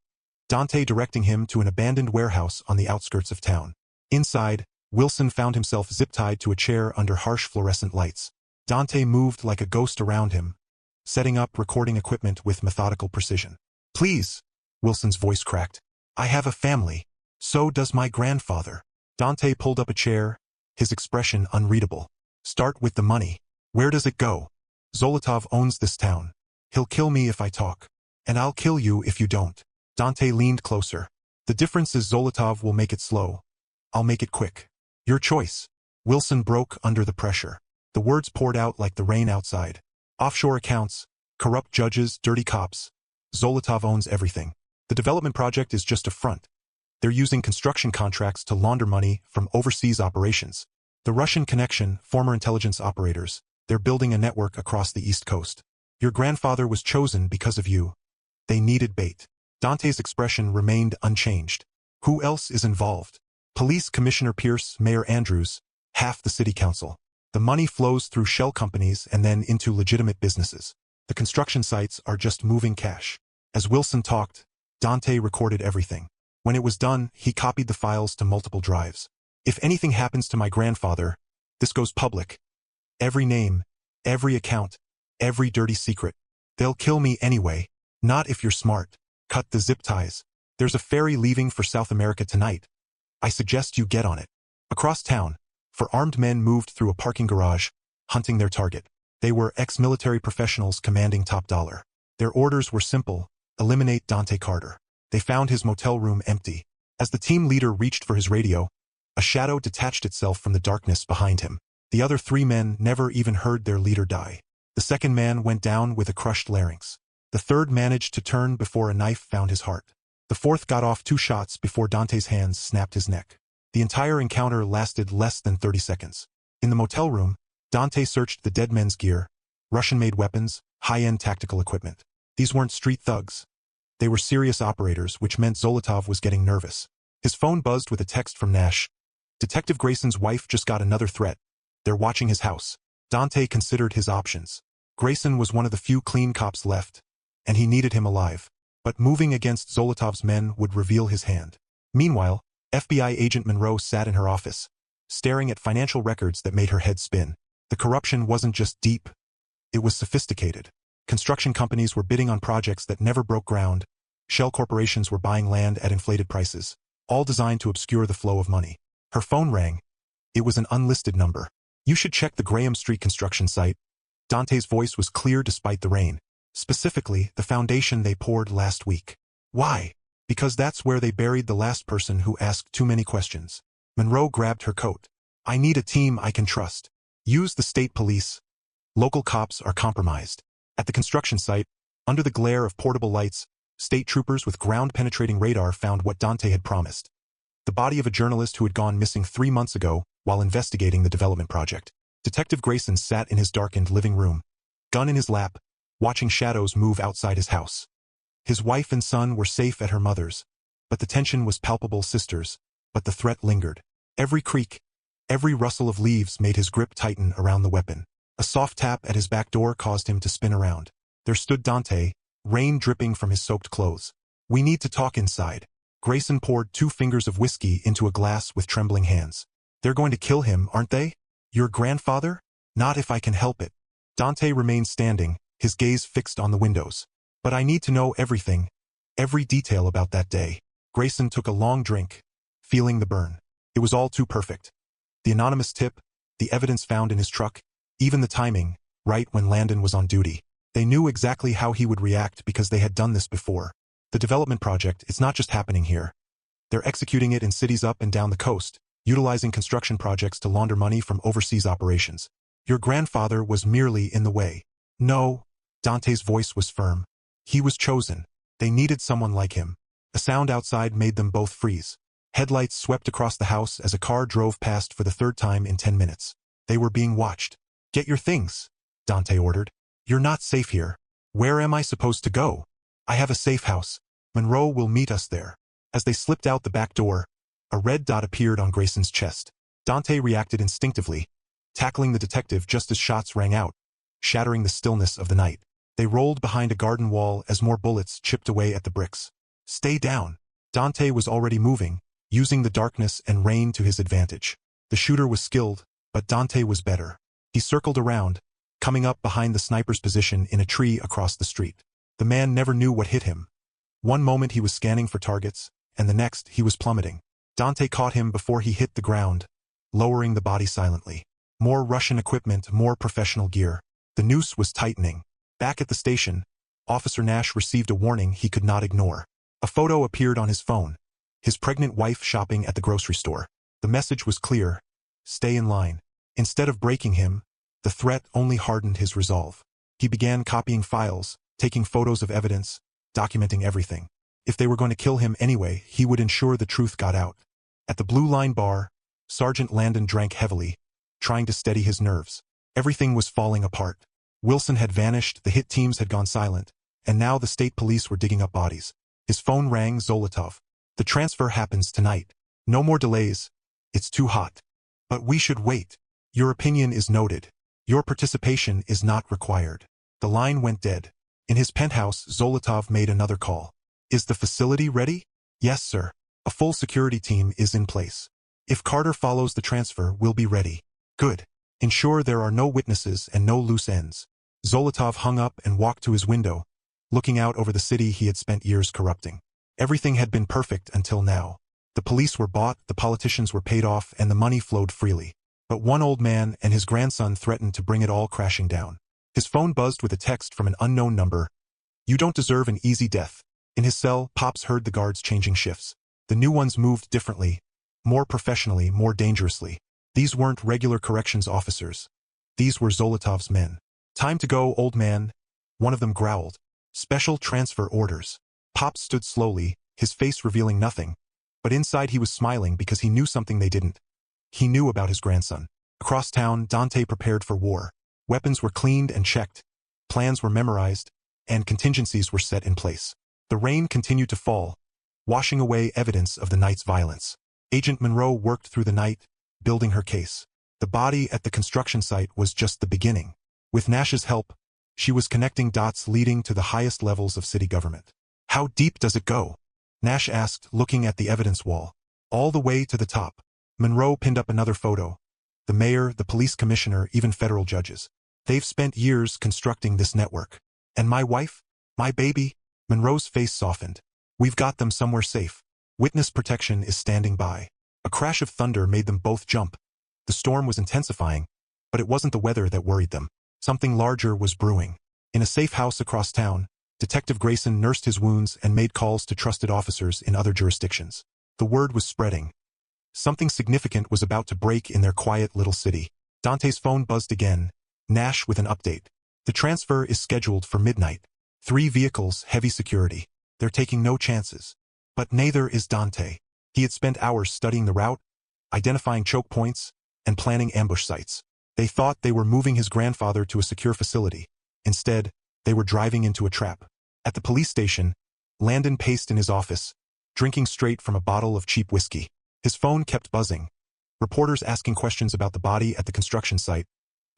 Dante directing him to an abandoned warehouse on the outskirts of town. Inside, Wilson found himself zip-tied to a chair under harsh fluorescent lights. Dante moved like a ghost around him, setting up recording equipment with methodical precision. "Please," Wilson's voice cracked. "I have a family. So does my grandfather." Dante pulled up a chair, his expression unreadable. "Start with the money. Where does it go?" "Zolotov owns this town. He'll kill me if I talk. And I'll kill you if you don't." Dante leaned closer. "The difference is Zolotov will make it slow. I'll make it quick. Your choice." Wilson broke under the pressure. The words poured out like the rain outside. "Offshore accounts, corrupt judges, dirty cops. Zolotov owns everything. The development project is just a front. They're using construction contracts to launder money from overseas operations. The Russian connection, former intelligence operators, they're building a network across the East Coast. Your grandfather was chosen because of you. They needed bait." Dante's expression remained unchanged. "Who else is involved?" "Police Commissioner Pierce, Mayor Andrews, half the city council. The money flows through shell companies and then into legitimate businesses. The construction sites are just moving cash." As Wilson talked, Dante recorded everything. When it was done, he copied the files to multiple drives. "If anything happens to my grandfather, this goes public. Every name, every account, every dirty secret. They'll kill me anyway. Not if you're smart. Cut the zip ties. There's a ferry leaving for South America tonight. I suggest you get on it." Across town, armed men moved through a parking garage, hunting their target. They were ex-military professionals commanding top dollar. Their orders were simple: eliminate Dante Carter. They found his motel room empty. As the team leader reached for his radio, a shadow detached itself from the darkness behind him. The other 3 men never even heard their leader die. The second man went down with a crushed larynx. The third managed to turn before a knife found his heart. The fourth got off 2 shots before Dante's hands snapped his neck. The entire encounter lasted less than 30 seconds. In the motel room, Dante searched the dead men's gear, Russian-made weapons, high-end tactical equipment. These weren't street thugs. They were serious operators, which meant Zolotov was getting nervous. His phone buzzed with a text from Nash. "Detective Grayson's wife just got another threat. They're watching his house." Dante considered his options. Grayson was one of the few clean cops left, and he needed him alive. But moving against Zolotov's men would reveal his hand. Meanwhile, FBI agent Monroe sat in her office, staring at financial records that made her head spin. The corruption wasn't just deep, it was sophisticated. Construction companies were bidding on projects that never broke ground. Shell corporations were buying land at inflated prices, all designed to obscure the flow of money. Her phone rang. It was an unlisted number. "You should check the Graham Street construction site." Dante's voice was clear despite the rain. "Specifically, the foundation they poured last week." "Why?" "Because that's where they buried the last person who asked too many questions." Monroe grabbed her coat. "I need a team I can trust. Use the state police. Local cops are compromised." At the construction site, under the glare of portable lights, state troopers with ground-penetrating radar found what Dante had promised: the body of a journalist who had gone missing 3 months ago while investigating the development project. Detective Grayson sat in his darkened living room, gun in his lap, watching shadows move outside his house. His wife and son were safe at her mother's, but the tension was palpable. Sisters, but the threat lingered. Every creak, every rustle of leaves made his grip tighten around the weapon. A soft tap at his back door caused him to spin around. There stood Dante, rain dripping from his soaked clothes. "We need to talk inside." Grayson poured 2 fingers of whiskey into a glass with trembling hands. "They're going to kill him, aren't they?" "Your grandfather?" "Not if I can help it." Dante remained standing, his gaze fixed on the windows. "But I need to know everything, every detail about that day." Grayson took a long drink, feeling the burn. It was all too perfect. The anonymous tip, the evidence found in his truck, even the timing, right when Landon was on duty. They knew exactly how he would react because they had done this before. The development project, it's not just happening here. They're executing it in cities up and down the coast, utilizing construction projects to launder money from overseas operations. Your grandfather was merely in the way. No, Dante's voice was firm. He was chosen. They needed someone like him. A sound outside made them both freeze. Headlights swept across the house as a car drove past for the 3rd time in 10 minutes. They were being watched. Get your things, Dante ordered. You're not safe here. Where am I supposed to go? I have a safe house. Monroe will meet us there. As they slipped out the back door, a red dot appeared on Grayson's chest. Dante reacted instinctively, tackling the detective just as shots rang out, shattering the stillness of the night. They rolled behind a garden wall as more bullets chipped away at the bricks. Stay down. Dante was already moving, using the darkness and rain to his advantage. The shooter was skilled, but Dante was better. He circled around, coming up behind the sniper's position in a tree across the street. The man never knew what hit him. One moment he was scanning for targets, and the next he was plummeting. Dante caught him before he hit the ground, lowering the body silently. More Russian equipment, more professional gear. The noose was tightening. Back at the station, Officer Nash received a warning he could not ignore. A photo appeared on his phone. His pregnant wife shopping at the grocery store. The message was clear. Stay in line. Instead of breaking him, the threat only hardened his resolve. He began copying files, taking photos of evidence, documenting everything. If they were going to kill him anyway, he would ensure the truth got out. At the Blue Line bar, Sergeant Landon drank heavily, trying to steady his nerves. Everything was falling apart. Wilson had vanished, the hit teams had gone silent, and now the state police were digging up bodies. His phone rang. Zolotov. The transfer happens tonight. No more delays. It's too hot. But we should wait. Your opinion is noted. Your participation is not required. The line went dead. In his penthouse, Zolotov made another call. Is the facility ready? Yes, sir. A full security team is in place. If Carter follows the transfer, we'll be ready. Good. Ensure there are no witnesses and no loose ends. Zolotov hung up and walked to his window, looking out over the city he had spent years corrupting. Everything had been perfect until now. The police were bought, the politicians were paid off, and the money flowed freely. But one old man and his grandson threatened to bring it all crashing down. His phone buzzed with a text from an unknown number. You don't deserve an easy death. In his cell, Pops heard the guards changing shifts. The new ones moved differently, more professionally, more dangerously. These weren't regular corrections officers. These were Zolotov's men. Time to go, old man. One of them growled. Special transfer orders. Pops stood slowly, his face revealing nothing. But inside he was smiling because he knew something they didn't. He knew about his grandson. Across town, Dante prepared for war. Weapons were cleaned and checked. Plans were memorized, and contingencies were set in place. The rain continued to fall, washing away evidence of the night's violence. Agent Monroe worked through the night, building her case. The body at the construction site was just the beginning. With Nash's help, she was connecting dots leading to the highest levels of city government. How deep does it go? Nash asked, looking at the evidence wall. All the way to the top. Monroe pinned up another photo. The mayor, the police commissioner, even federal judges. They've spent years constructing this network. And my wife? My baby? Monroe's face softened. We've got them somewhere safe. Witness protection is standing by. A crash of thunder made them both jump. The storm was intensifying, but it wasn't the weather that worried them. Something larger was brewing. In a safe house across town, Detective Grayson nursed his wounds and made calls to trusted officers in other jurisdictions. The word was spreading. Something significant was about to break in their quiet little city. Dante's phone buzzed again, Nash with an update. The transfer is scheduled for midnight. 3 vehicles, heavy security. They're taking no chances. But neither is Dante. He had spent hours studying the route, identifying choke points, and planning ambush sites. They thought they were moving his grandfather to a secure facility. Instead, they were driving into a trap. At the police station, Landon paced in his office, drinking straight from a bottle of cheap whiskey. His phone kept buzzing. Reporters asking questions about the body at the construction site.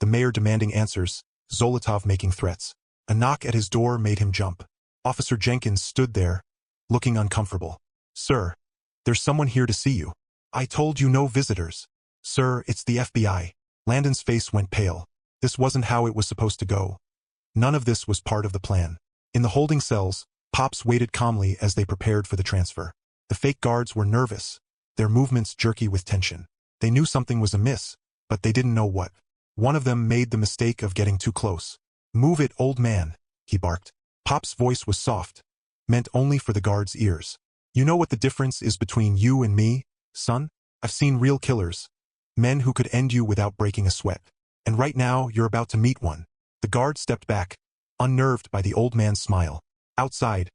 The mayor demanding answers. Zolotov making threats. A knock at his door made him jump. Officer Jenkins stood there, looking uncomfortable. Sir, there's someone here to see you. I told you no visitors. Sir, it's the FBI. Landon's face went pale. This wasn't how it was supposed to go. None of this was part of the plan. In the holding cells, Pops waited calmly as they prepared for the transfer. The fake guards were nervous, their movements jerky with tension. They knew something was amiss, but they didn't know what. One of them made the mistake of getting too close. Move it, old man, he barked. Pop's voice was soft, meant only for the guard's ears. You know what the difference is between you and me, son? I've seen real killers. Men who could end you without breaking a sweat. And right now, you're about to meet one. The guard stepped back, unnerved by the old man's smile. Outside,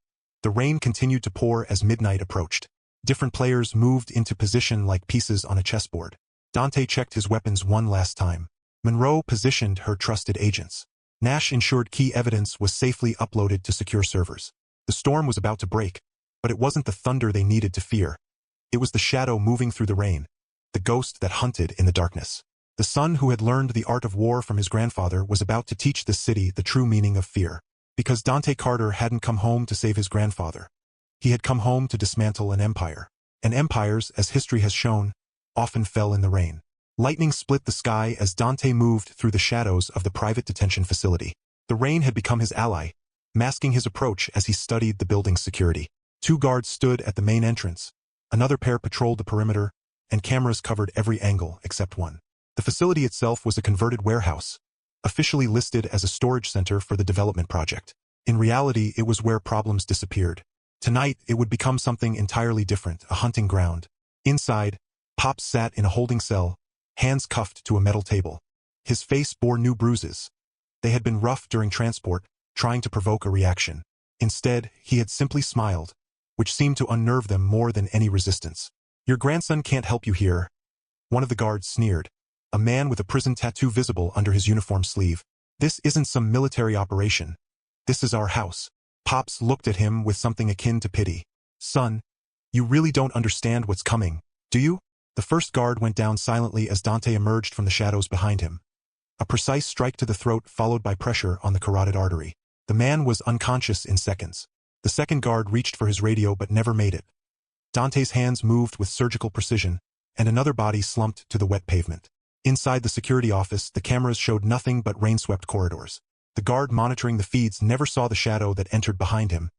the rain continued to pour as midnight approached. Different players moved into position like pieces on a chessboard. Dante checked his weapons one last time. Monroe positioned her trusted agents. Nash ensured key evidence was safely uploaded to secure servers. The storm was about to break, but it wasn't the thunder they needed to fear. It was the shadow moving through the rain, the ghost that hunted in the darkness. The son who had learned the art of war from his grandfather was about to teach this city the true meaning of fear. Because Dante Carter hadn't come home to save his grandfather. He had come home to dismantle an empire. And empires, as history has shown, often fell in the rain. Lightning split the sky as Dante moved through the shadows of the private detention facility. The rain had become his ally, masking his approach as he studied the building's security. 2 guards stood at the main entrance. Another pair patrolled the perimeter, and cameras covered every angle except one. The facility itself was a converted warehouse, officially listed as a storage center for the development project. In reality, it was where problems disappeared. Tonight, it would become something entirely different, a hunting ground. Inside, Pops sat in a holding cell, hands cuffed to a metal table. His face bore new bruises. They had been rough during transport, trying to provoke a reaction. Instead, he had simply smiled, which seemed to unnerve them more than any resistance. "Your grandson can't help you here," one of the guards sneered, a man with a prison tattoo visible under his uniform sleeve. "This isn't some military operation. This is our house." Pops looked at him with something akin to pity. "Son, you really don't understand what's coming, do you?" The first guard went down silently as Dante emerged from the shadows behind him. A precise strike to the throat followed by pressure on the carotid artery. The man was unconscious in seconds. The second guard reached for his radio but never made it. Dante's hands moved with surgical precision, and another body slumped to the wet pavement. Inside the security office, the cameras showed nothing but rain-swept corridors. The guard monitoring the feeds never saw the shadow that entered behind him,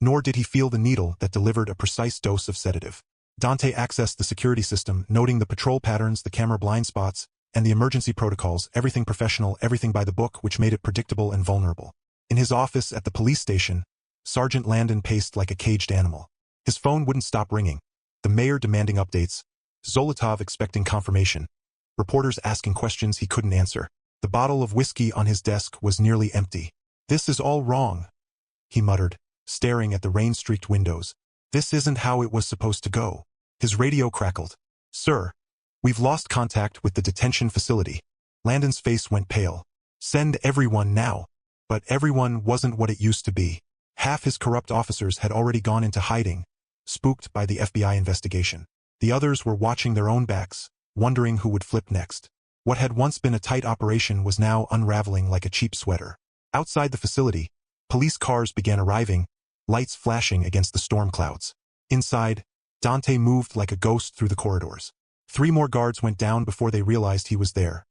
nor did he feel the needle that delivered a precise dose of sedative. Dante accessed the security system, noting the patrol patterns, the camera blind spots, and the emergency protocols, everything professional, everything by the book, which made it predictable and vulnerable. In his office at the police station, Sergeant Landon paced like a caged animal. His phone wouldn't stop ringing. The mayor demanding updates, Zolotov expecting confirmation, reporters asking questions he couldn't answer. The bottle of whiskey on his desk was nearly empty. "This is all wrong," he muttered, staring at the rain-streaked windows. "This isn't how it was supposed to go." His radio crackled. "Sir, we've lost contact with the detention facility." Landon's face went pale. "Send everyone now." But everyone wasn't what it used to be. Half his corrupt officers had already gone into hiding, spooked by the FBI investigation. The others were watching their own backs, wondering who would flip next. What had once been a tight operation was now unraveling like a cheap sweater. Outside the facility, police cars began arriving, lights flashing against the storm clouds. Inside, Dante moved like a ghost through the corridors. 3 more guards went down before they realized he was there.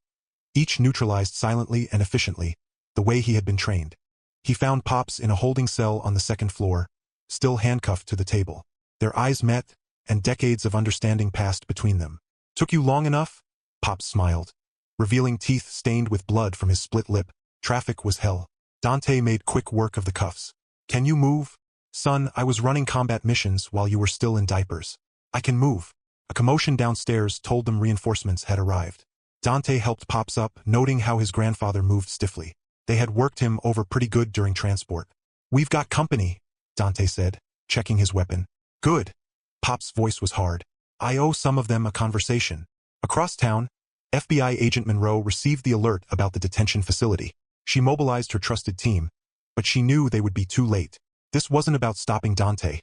Each neutralized silently and efficiently, the way he had been trained. He found Pops in a holding cell on the 2nd floor, still handcuffed to the table. Their eyes met, and decades of understanding passed between them. "Took you long enough?" Pops smiled, revealing teeth stained with blood from his split lip. Traffic was hell. Dante made quick work of the cuffs. "Can you move?" "Son, I was running combat missions while you were still in diapers. I can move." A commotion downstairs told them reinforcements had arrived. Dante helped Pops up, noting how his grandfather moved stiffly. They had worked him over pretty good during transport. "We've got company," Dante said, checking his weapon. "Good." Pop's voice was hard. "I owe some of them a conversation." Across town, FBI agent Monroe received the alert about the detention facility. She mobilized her trusted team, but she knew they would be too late. This wasn't about stopping Dante.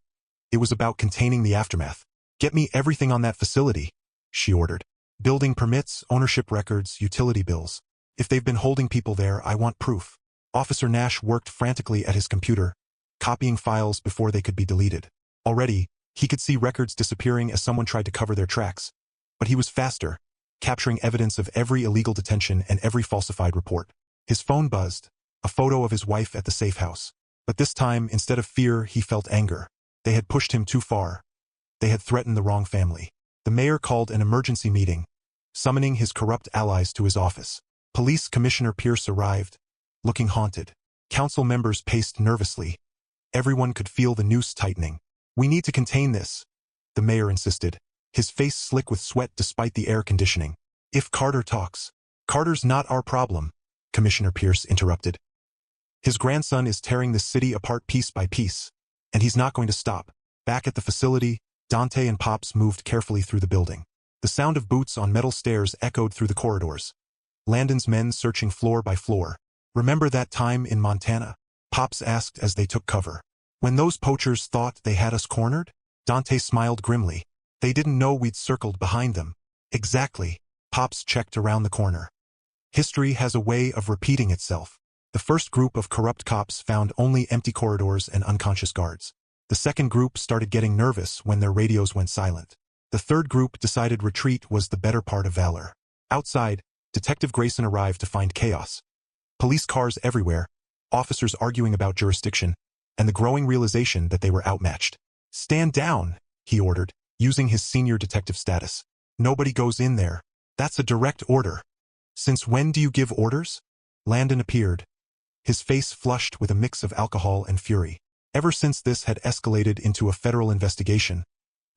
It was about containing the aftermath. "Get me everything on that facility," she ordered. "Building permits, ownership records, utility bills. If they've been holding people there, I want proof." Officer Nash worked frantically at his computer, copying files before they could be deleted. Already, he could see records disappearing as someone tried to cover their tracks. But he was faster, capturing evidence of every illegal detention and every falsified report. His phone buzzed, a photo of his wife at the safe house. But this time, instead of fear, he felt anger. They had pushed him too far. They had threatened the wrong family. The mayor called an emergency meeting, summoning his corrupt allies to his office. Police Commissioner Pierce arrived, looking haunted. Council members paced nervously. Everyone could feel the noose tightening. "We need to contain this," the mayor insisted, his face slick with sweat despite the air conditioning. "If Carter talks." "Carter's not our problem," Commissioner Pierce interrupted. "His grandson is tearing this city apart piece by piece, and he's not going to stop." Back at the facility, Dante and Pops moved carefully through the building. The sound of boots on metal stairs echoed through the corridors. Landon's men searching floor by floor. "Remember that time in Montana?" Pops asked as they took cover. "When those poachers thought they had us cornered?" Dante smiled grimly. "They didn't know we'd circled behind them." "Exactly." Pops checked around the corner. History has a way of repeating itself. The first group of corrupt cops found only empty corridors and unconscious guards. The second group started getting nervous when their radios went silent. The third group decided retreat was the better part of valor. Outside, Detective Grayson arrived to find chaos. Police cars everywhere, officers arguing about jurisdiction, and the growing realization that they were outmatched. "Stand down," he ordered, using his senior detective status. "Nobody goes in there. That's a direct order." "Since when do you give orders?" Landon appeared, his face flushed with a mix of alcohol and fury. Ever since this had escalated into a federal investigation,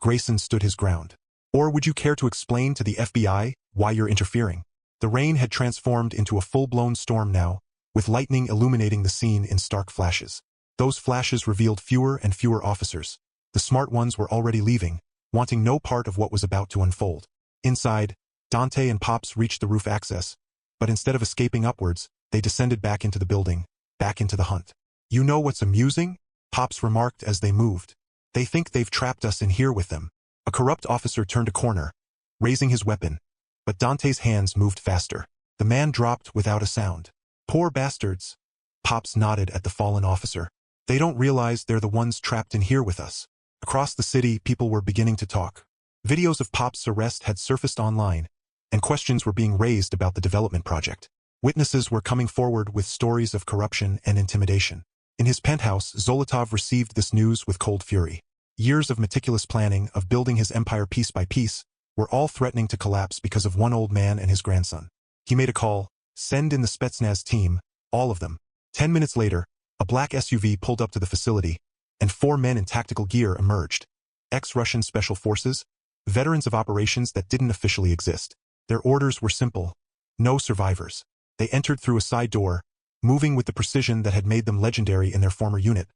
Grayson stood his ground. "Or would you care to explain to the FBI why you're interfering?" The rain had transformed into a full-blown storm now, with lightning illuminating the scene in stark flashes. Those flashes revealed fewer and fewer officers. The smart ones were already leaving, wanting no part of what was about to unfold. Inside, Dante and Pops reached the roof access, but instead of escaping upwards, they descended back into the building, back into the hunt. "You know what's amusing?" Pops remarked as they moved. "They think they've trapped us in here with them." A corrupt officer turned a corner, raising his weapon, but Dante's hands moved faster. The man dropped without a sound. "Poor bastards." Pops nodded at the fallen officer. "They don't realize they're the ones trapped in here with us." Across the city, people were beginning to talk. Videos of Pop's arrest had surfaced online, and questions were being raised about the development project. Witnesses were coming forward with stories of corruption and intimidation. In his penthouse, Zolotov received this news with cold fury. Years of meticulous planning, of building his empire piece by piece, were all threatening to collapse because of one old man and his grandson. He made a call: "Send in the Spetsnaz team, all of them." 10 minutes later, a black SUV pulled up to the facility, and 4 men in tactical gear emerged. Ex-Russian special forces, veterans of operations that didn't officially exist. Their orders were simple: no survivors. They entered through a side door, moving with the precision that had made them legendary in their former unit,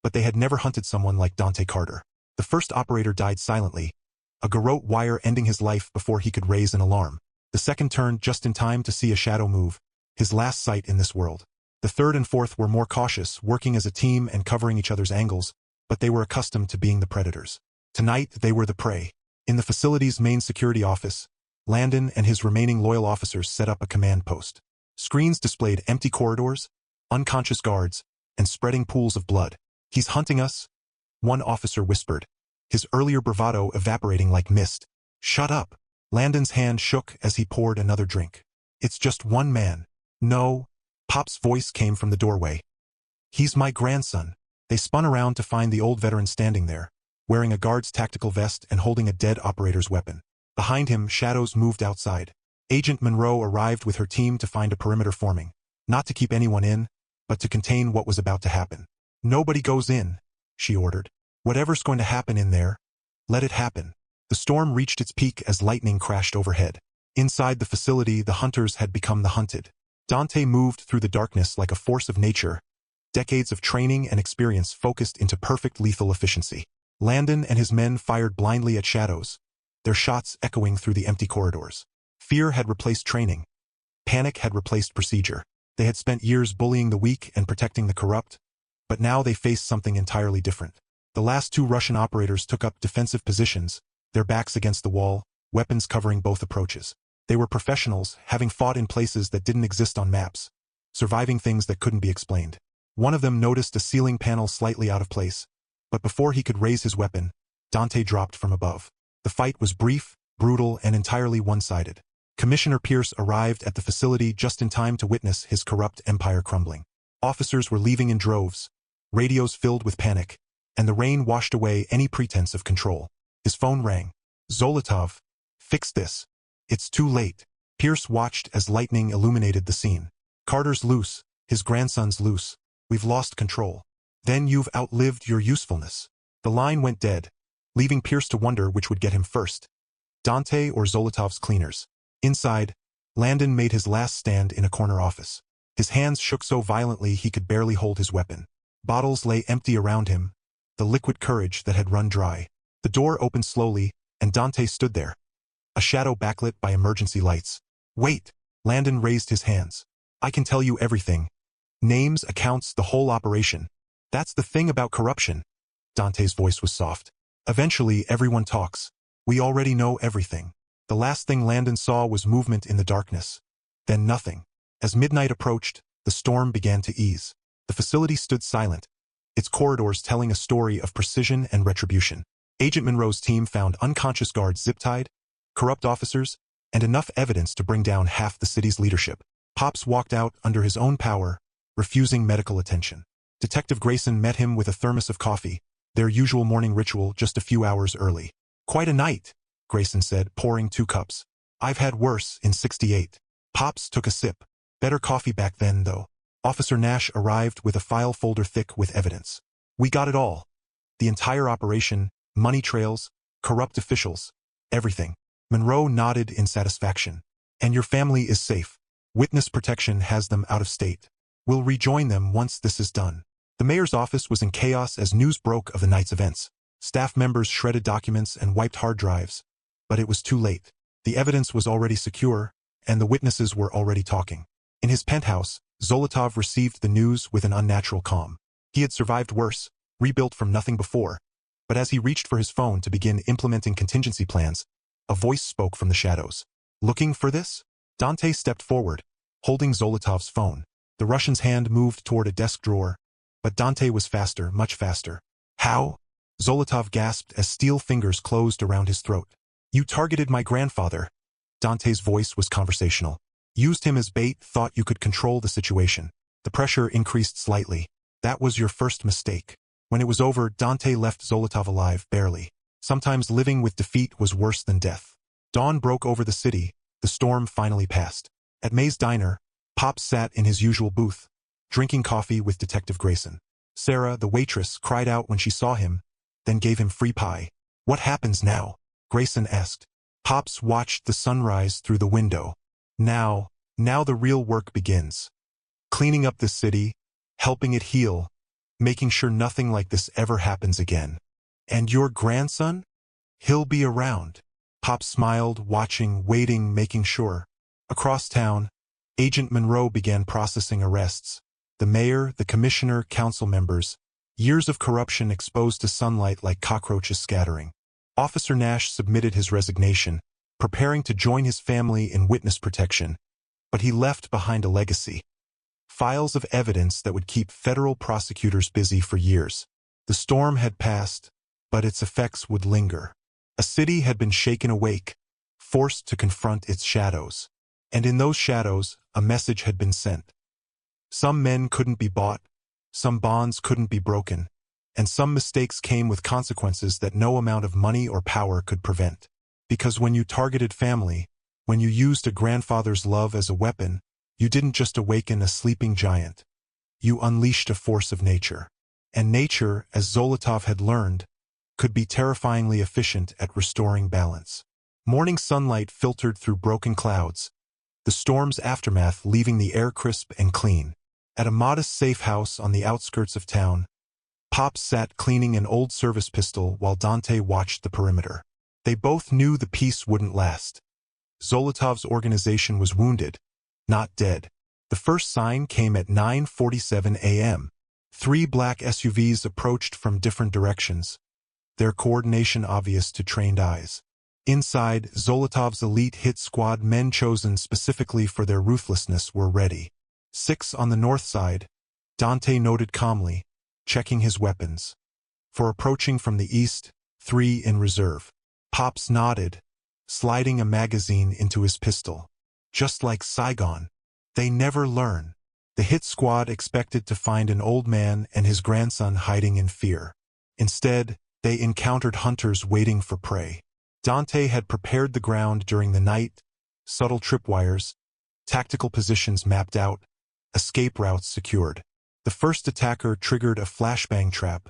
but they had never hunted someone like Dante Carter. The first operator died silently, a garrote wire ending his life before he could raise an alarm. The second turned just in time to see a shadow move, his last sight in this world. The third and fourth were more cautious, working as a team and covering each other's angles, but they were accustomed to being the predators. Tonight, they were the prey. In the facility's main security office, Landon and his remaining loyal officers set up a command post. Screens displayed empty corridors, unconscious guards, and spreading pools of blood. "He's hunting us," one officer whispered, his earlier bravado evaporating like mist. "Shut up." Landon's hand shook as he poured another drink. "It's just one man." "No." Pop's voice came from the doorway. "He's my grandson." They spun around to find the old veteran standing there, wearing a guard's tactical vest and holding a dead operator's weapon. Behind him, shadows moved outside. Agent Monroe arrived with her team to find a perimeter forming, not to keep anyone in, but to contain what was about to happen. "Nobody goes in," she ordered. "Whatever's going to happen in there, let it happen." The storm reached its peak as lightning crashed overhead. Inside the facility, the hunters had become the hunted. Dante moved through the darkness like a force of nature, decades of training and experience focused into perfect lethal efficiency. Landon and his men fired blindly at shadows, their shots echoing through the empty corridors. Fear had replaced training. Panic had replaced procedure. They had spent years bullying the weak and protecting the corrupt, but now they faced something entirely different. The last 2 Russian operators took up defensive positions, their backs against the wall, weapons covering both approaches. They were professionals, having fought in places that didn't exist on maps, surviving things that couldn't be explained. One of them noticed a ceiling panel slightly out of place, but before he could raise his weapon, Dante dropped from above. The fight was brief, brutal, and entirely one-sided. Commissioner Pierce arrived at the facility just in time to witness his corrupt empire crumbling. Officers were leaving in droves, radios filled with panic, and the rain washed away any pretense of control. His phone rang. "Zolotov, fix this. It's too late." Pierce watched as lightning illuminated the scene. "Carter's loose, his grandson's loose. We've lost control." "Then you've outlived your usefulness." The line went dead, leaving Pierce to wonder which would get him first, Dante or Zolotov's cleaners. Inside, Landon made his last stand in a corner office. His hands shook so violently he could barely hold his weapon. Bottles lay empty around him, the liquid courage that had run dry. The door opened slowly, and Dante stood there, a shadow backlit by emergency lights. "Wait!" Landon raised his hands. "I can tell you everything. Names, accounts, the whole operation. That's the thing about corruption." Dante's voice was soft. "Eventually, everyone talks. We already know everything." The last thing Landon saw was movement in the darkness. Then nothing. As midnight approached, the storm began to ease. The facility stood silent, its corridors telling a story of precision and retribution. Agent Monroe's team found unconscious guards zip-tied, corrupt officers, and enough evidence to bring down half the city's leadership. Pops walked out under his own power, refusing medical attention. Detective Grayson met him with a thermos of coffee, their usual morning ritual just a few hours early. "Quite a night," Grayson said, pouring 2 cups. "I've had worse in 68. Pops took a sip. "Better coffee back then, though." Officer Nash arrived with a file folder thick with evidence. "We got it all. The entire operation, money trails, corrupt officials, everything." Monroe nodded in satisfaction. "And your family is safe. Witness protection has them out of state. We'll rejoin them once this is done." The mayor's office was in chaos as news broke of the night's events. Staff members shredded documents and wiped hard drives. But it was too late. The evidence was already secure, and the witnesses were already talking. In his penthouse, Zolotov received the news with an unnatural calm. He had survived worse, rebuilt from nothing before. But as he reached for his phone to begin implementing contingency plans, a voice spoke from the shadows. "Looking for this?" Dante stepped forward, holding Zolotov's phone. The Russian's hand moved toward a desk drawer, but Dante was faster, much faster. "How?" Zolotov gasped as steel fingers closed around his throat. "You targeted my grandfather." Dante's voice was conversational. "Used him as bait, thought you could control the situation. The pressure increased slightly. That was your first mistake." When it was over, Dante left Zolotov alive, barely. Sometimes living with defeat was worse than death. Dawn broke over the city. The storm finally passed. At May's diner, Pop sat in his usual booth, drinking coffee with Detective Grayson. Sarah, the waitress, cried out when she saw him, then gave him free pie. "What happens now?" Grayson asked. Pops watched the sunrise through the window. Now the real work begins. Cleaning up this city, helping it heal, making sure nothing like this ever happens again." "And your grandson? He'll be around." Pop smiled, watching, waiting, making sure. Across town, Agent Monroe began processing arrests. The mayor, the commissioner, council members. Years of corruption exposed to sunlight like cockroaches scattering. Officer Nash submitted his resignation, preparing to join his family in witness protection, but he left behind a legacy. Files of evidence that would keep federal prosecutors busy for years. The storm had passed, but its effects would linger. A city had been shaken awake, forced to confront its shadows. And in those shadows, a message had been sent. Some men couldn't be bought, some bonds couldn't be broken, and some mistakes came with consequences that no amount of money or power could prevent. Because when you targeted family, when you used a grandfather's love as a weapon, you didn't just awaken a sleeping giant. You unleashed a force of nature. And nature, as Zolotov had learned, could be terrifyingly efficient at restoring balance. Morning sunlight filtered through broken clouds, the storm's aftermath leaving the air crisp and clean. At a modest safe house on the outskirts of town, Pop sat cleaning an old service pistol while Dante watched the perimeter. They both knew the peace wouldn't last. Zolotov's organization was wounded, not dead. The first sign came at 9:47 a.m. 3 black SUVs approached from different directions, their coordination obvious to trained eyes. Inside, Zolotov's elite hit squad, men chosen specifically for their ruthlessness, were ready. 6 on the north side, Dante noted calmly, checking his weapons. For approaching from the east, 3 in reserve. Pops nodded, sliding a magazine into his pistol. Just like Saigon. They never learn. The hit squad expected to find an old man and his grandson hiding in fear. Instead, they encountered hunters waiting for prey. Dante had prepared the ground during the night, subtle tripwires, tactical positions mapped out, escape routes secured. The first attacker triggered a flashbang trap,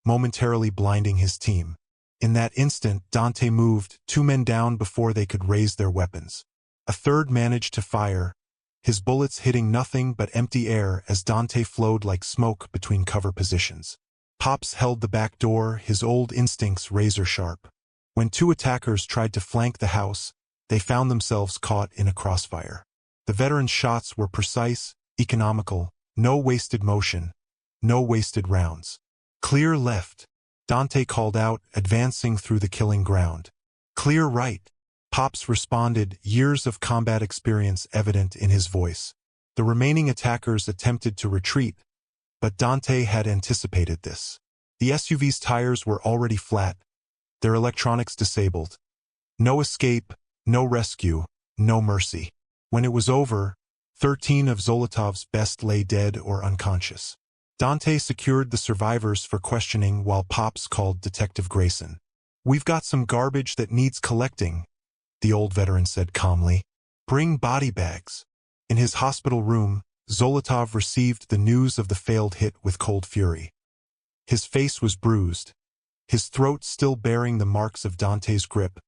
momentarily blinding his team. In that instant, Dante moved, 2 men down before they could raise their weapons. A third managed to fire, his bullets hitting nothing but empty air as Dante flowed like smoke between cover positions. Pops held the back door, his old instincts razor-sharp. When 2 attackers tried to flank the house, they found themselves caught in a crossfire. The veteran's shots were precise, economical, no wasted motion, no wasted rounds. "Clear left," Dante called out, advancing through the killing ground. "Clear right." Pops responded, years of combat experience evident in his voice. The remaining attackers attempted to retreat, But Dante had anticipated this. The SUV's tires were already flat, their electronics disabled. No escape, no rescue, no mercy. When it was over, 13 of Zolotov's best lay dead or unconscious. Dante secured the survivors for questioning while Pops called Detective Grayson. "We've got some garbage that needs collecting," the old veteran said calmly. "Bring body bags." In his hospital room, Zolotov received the news of the failed hit with cold fury. His face was bruised, his throat still bearing the marks of Dante's grip,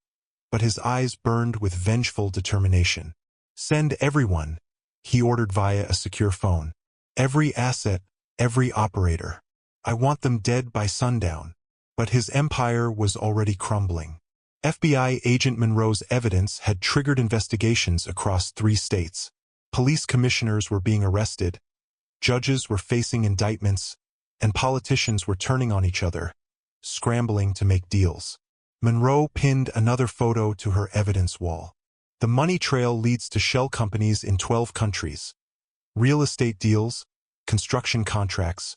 but his eyes burned with vengeful determination. "Send everyone," he ordered via a secure phone. "Every asset, every operator. I want them dead by sundown." But his empire was already crumbling. FBI agent Monroe's evidence had triggered investigations across 3 states. Police commissioners were being arrested, judges were facing indictments, and politicians were turning on each other, scrambling to make deals. Monroe pinned another photo to her evidence wall. The money trail leads to shell companies in 12 countries. Real estate deals, construction contracts,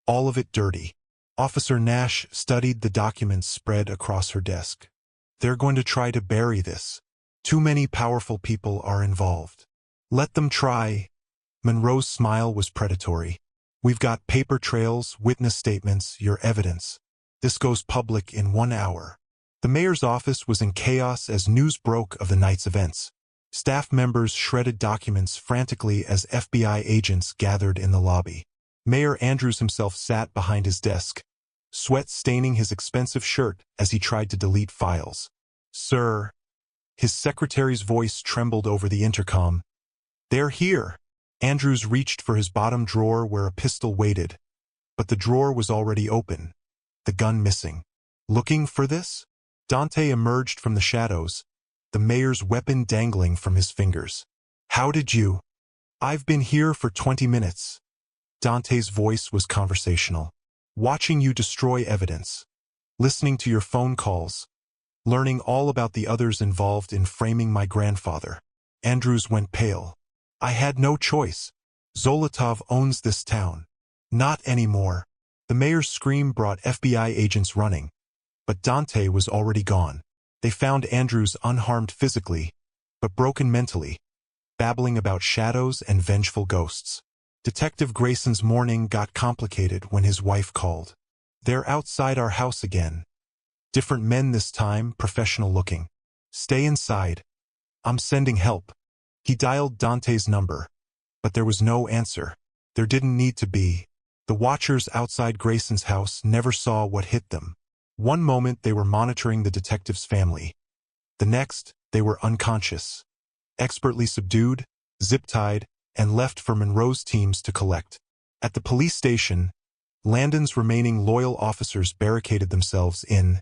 all of it dirty. Officer Nash studied the documents spread across her desk. "They're going to try to bury this. Too many powerful people are involved. Let them try." Monroe's smile was predatory. "We've got paper trails, witness statements, your evidence. This goes public in 1 hour." The mayor's office was in chaos as news broke of the night's events. Staff members shredded documents frantically as FBI agents gathered in the lobby. Mayor Andrews himself sat behind his desk, sweat staining his expensive shirt as he tried to delete files. "Sir," his secretary's voice trembled over the intercom. "They're here." Andrews reached for his bottom drawer where a pistol waited, but the drawer was already open, the gun missing. "Looking for this?" Dante emerged from the shadows, the mayor's weapon dangling from his fingers. "How did you?" "I've been here for 20 minutes. Dante's voice was conversational. "Watching you destroy evidence, listening to your phone calls, learning all about the others involved in framing my grandfather." Andrews went pale. "I had no choice. Zolotov owns this town." "Not anymore." The mayor's scream brought FBI agents running, but Dante was already gone. They found Andrews unharmed physically, but broken mentally, babbling about shadows and vengeful ghosts. Detective Grayson's morning got complicated when his wife called. "They're outside our house again. Different men this time, professional looking. Stay inside. I'm sending help." He dialed Dante's number, but there was no answer. There didn't need to be. The watchers outside Grayson's house never saw what hit them. One moment they were monitoring the detective's family. The next, they were unconscious, expertly subdued, zip-tied, and left for Monroe's teams to collect. At the police station, Landon's remaining loyal officers barricaded themselves in,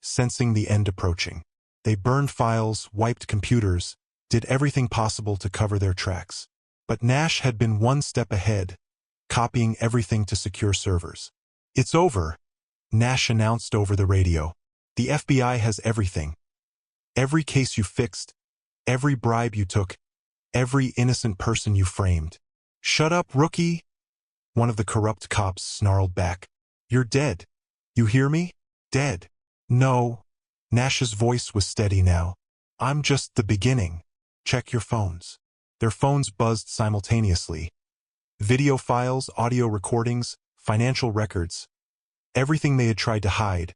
sensing the end approaching. They burned files, wiped computers, did everything possible to cover their tracks. But Nash had been one step ahead, copying everything to secure servers. "It's over," Nash announced over the radio. "The FBI has everything. Every case you fixed, every bribe you took, every innocent person you framed." "Shut up, rookie," one of the corrupt cops snarled back. "You're dead. You hear me? Dead." "No." Nash's voice was steady now. "I'm just the beginning. Check your phones." Their phones buzzed simultaneously. Video files, audio recordings, financial records. Everything they had tried to hide,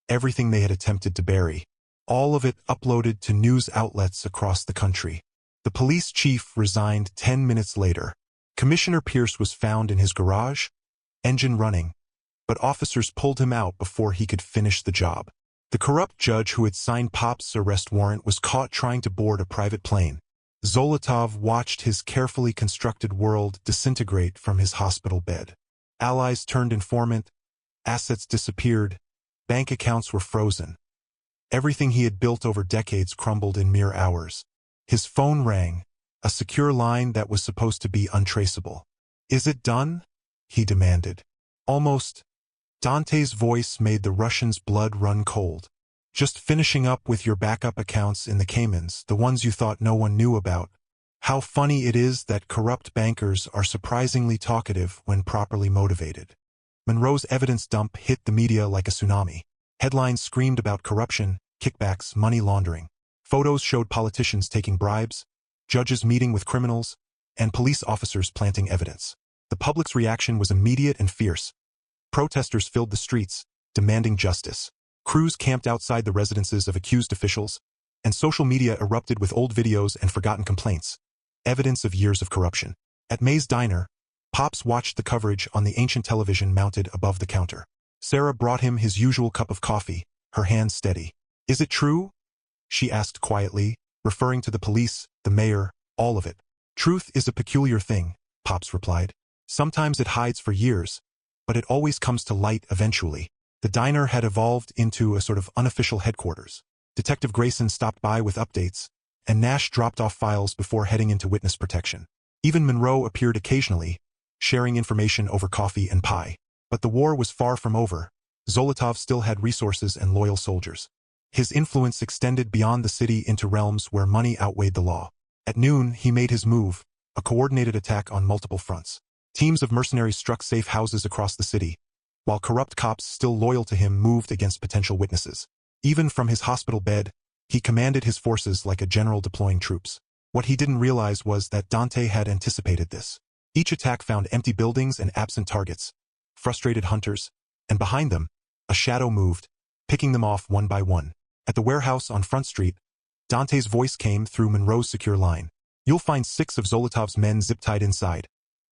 everything they had attempted to bury. All of it uploaded to news outlets across the country. The police chief resigned 10 minutes later. Commissioner Pierce was found in his garage, engine running, but officers pulled him out before he could finish the job. The corrupt judge who had signed Pop's arrest warrant was caught trying to board a private plane. Zolotov watched his carefully constructed world disintegrate from his hospital bed. Allies turned informant, assets disappeared, bank accounts were frozen. Everything he had built over decades crumbled in mere hours. His phone rang, a secure line that was supposed to be untraceable. "Is it done?" he demanded. Almost. Dante's voice made the Russian's blood run cold. "Just finishing up with your backup accounts in the Caymans, the ones you thought no one knew about. How funny it is that corrupt bankers are surprisingly talkative when properly motivated. Monroe's evidence dump hit the media like a tsunami. Headlines screamed about corruption, kickbacks, money laundering. Photos showed politicians taking bribes, judges meeting with criminals, and police officers planting evidence. The public's reaction was immediate and fierce. Protesters filled the streets, demanding justice. Crews camped outside the residences of accused officials, and social media erupted with old videos and forgotten complaints. Evidence of years of corruption. At May's diner, Pops watched the coverage on the ancient television mounted above the counter. Sarah brought him his usual cup of coffee, her hand steady. "Is it true?" she asked quietly, referring to the police, the mayor, all of it. "Truth is a peculiar thing," Pops replied. "Sometimes it hides for years, but it always comes to light eventually." The diner had evolved into a sort of unofficial headquarters. Detective Grayson stopped by with updates, and Nash dropped off files before heading into witness protection. Even Monroe appeared occasionally, sharing information over coffee and pie. But the war was far from over. Zolotov still had resources and loyal soldiers. His influence extended beyond the city into realms where money outweighed the law. At noon, he made his move, a coordinated attack on multiple fronts. Teams of mercenaries struck safe houses across the city, while corrupt cops still loyal to him moved against potential witnesses. Even from his hospital bed, he commanded his forces like a general deploying troops. What he didn't realize was that Dante had anticipated this. Each attack found empty buildings and absent targets, frustrated hunters, and behind them, a shadow moved, picking them off one by one. At the warehouse on Front Street, Dante's voice came through Monroe's secure line. "You'll find 6 of Zolotov's men zip-tied inside,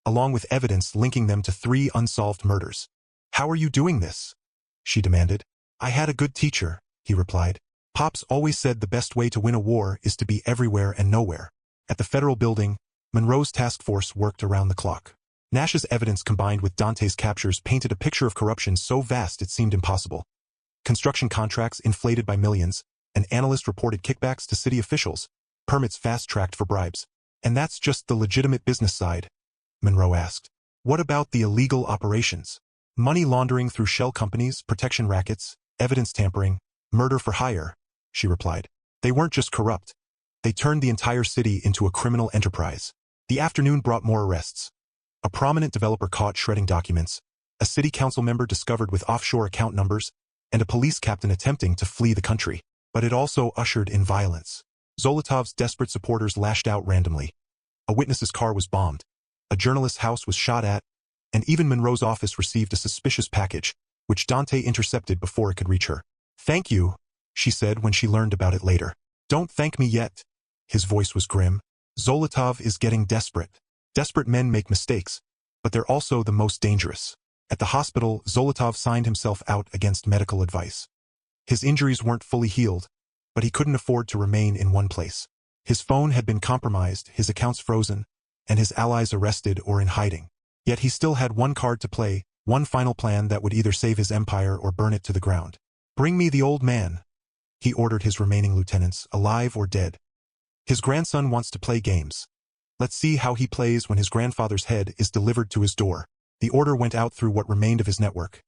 along with evidence linking them to 3 unsolved murders." "How are you doing this?" she demanded. "I had a good teacher," he replied. "Pops always said the best way to win a war is to be everywhere and nowhere." At the federal building, Monroe's task force worked around the clock. Nash's evidence combined with Dante's captures painted a picture of corruption so vast it seemed impossible. Construction contracts inflated by millions, an analyst reported kickbacks to city officials, permits fast-tracked for bribes. "And that's just the legitimate business side?" Monroe asked. "What about the illegal operations? Money laundering through shell companies, protection rackets, evidence tampering, murder for hire," she replied. "They weren't just corrupt. They turned the entire city into a criminal enterprise." The afternoon brought more arrests. A prominent developer caught shredding documents, a city council member discovered with offshore account numbers, and a police captain attempting to flee the country. But it also ushered in violence. Zolotov's desperate supporters lashed out randomly. A witness's car was bombed, a journalist's house was shot at, and even Monroe's office received a suspicious package, which Dante intercepted before it could reach her. "Thank you," she said when she learned about it later. "Don't thank me yet." His voice was grim. "Zolotov is getting desperate. Desperate men make mistakes, but they're also the most dangerous." At the hospital, Zolotov signed himself out against medical advice. His injuries weren't fully healed, but he couldn't afford to remain in one place. His phone had been compromised, his accounts frozen, and his allies arrested or in hiding. Yet he still had one card to play, one final plan that would either save his empire or burn it to the ground. "Bring me the old man," he ordered his remaining lieutenants, alive or dead. "His grandson wants to play games. Let's see how he plays when his grandfather's head is delivered to his door." The order went out through what remained of his network.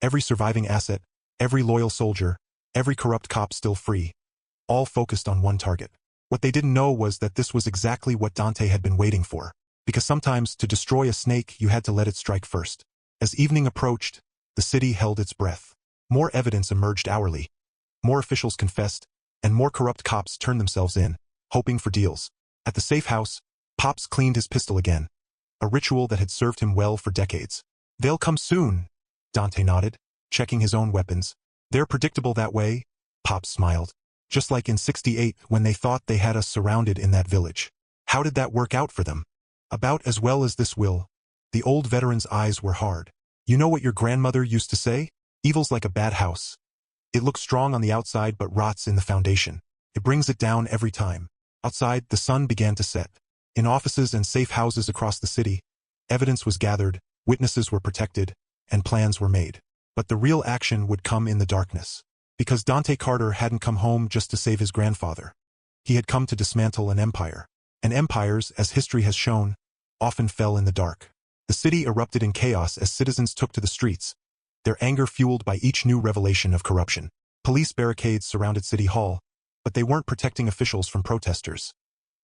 Every surviving asset, every loyal soldier, every corrupt cop still free, all focused on one target. What they didn't know was that this was exactly what Dante had been waiting for, because sometimes to destroy a snake you had to let it strike first. As evening approached, the city held its breath. More evidence emerged hourly. More officials confessed, and more corrupt cops turned themselves in, hoping for deals. At the safe house, Pops cleaned his pistol again, a ritual that had served him well for decades. "They'll come soon," Dante nodded, checking his own weapons. "They're predictable that way," Pops smiled. "Just like in '68 when they thought they had us surrounded in that village. How did that work out for them?" "About as well as this will." The old veteran's eyes were hard. "You know what your grandmother used to say? Evil's like a bad house. It looks strong on the outside but rots in the foundation. It brings it down every time." Outside, the sun began to set. In offices and safe houses across the city, evidence was gathered, witnesses were protected, and plans were made. But the real action would come in the darkness. Because Dante Carter hadn't come home just to save his grandfather. He had come to dismantle an empire. And empires, as history has shown, often fell in the dark. The city erupted in chaos as citizens took to the streets, their anger fueled by each new revelation of corruption. Police barricades surrounded City Hall, but they weren't protecting officials from protesters.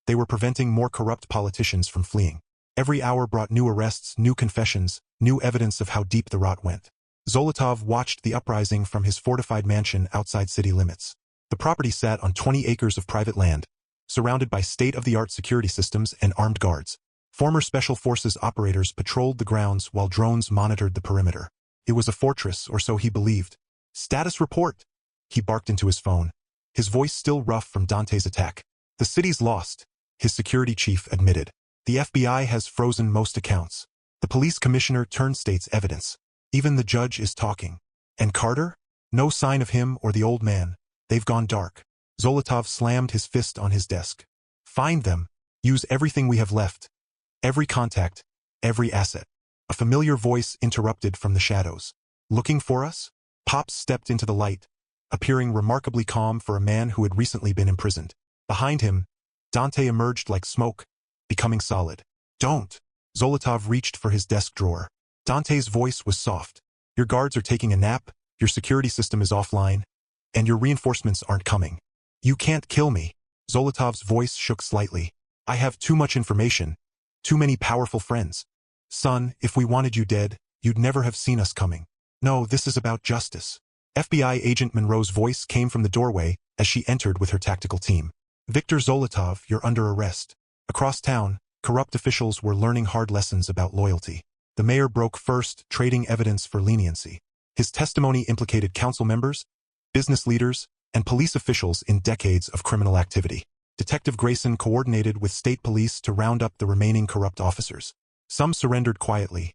They were preventing more corrupt politicians from fleeing. Every hour brought new arrests, new confessions, new evidence of how deep the rot went. Zolotov watched the uprising from his fortified mansion outside city limits. The property sat on 20 acres of private land, surrounded by state-of-the-art security systems and armed guards. Former Special Forces operators patrolled the grounds while drones monitored the perimeter. It was a fortress, or so he believed. "Status report!" He barked into his phone, his voice still rough from Dante's attack. "The city's lost," his security chief admitted. "The FBI has frozen most accounts. The police commissioner turned state's evidence. Even the judge is talking. And Carter? No sign of him or the old man. They've gone dark." Zolotov slammed his fist on his desk. "Find them. Use everything we have left. Every contact, every asset." A familiar voice interrupted from the shadows. "Looking for us?" Pops stepped into the light, appearing remarkably calm for a man who had recently been imprisoned. Behind him, Dante emerged like smoke, becoming solid. "Don't." Zolotov reached for his desk drawer. Dante's voice was soft. "Your guards are taking a nap, your security system is offline, and your reinforcements aren't coming. You can't kill me." Zolotov's voice shook slightly. "I have too much information, too many powerful friends. Son, if we wanted you dead, you'd never have seen us coming. No, this is about justice." FBI agent Monroe's voice came from the doorway as she entered with her tactical team. "Victor Zolotov, you're under arrest." Across town, corrupt officials were learning hard lessons about loyalty. The mayor broke first, trading evidence for leniency. His testimony implicated council members, business leaders, and police officials in decades of criminal activity. Detective Grayson coordinated with state police to round up the remaining corrupt officers. Some surrendered quietly.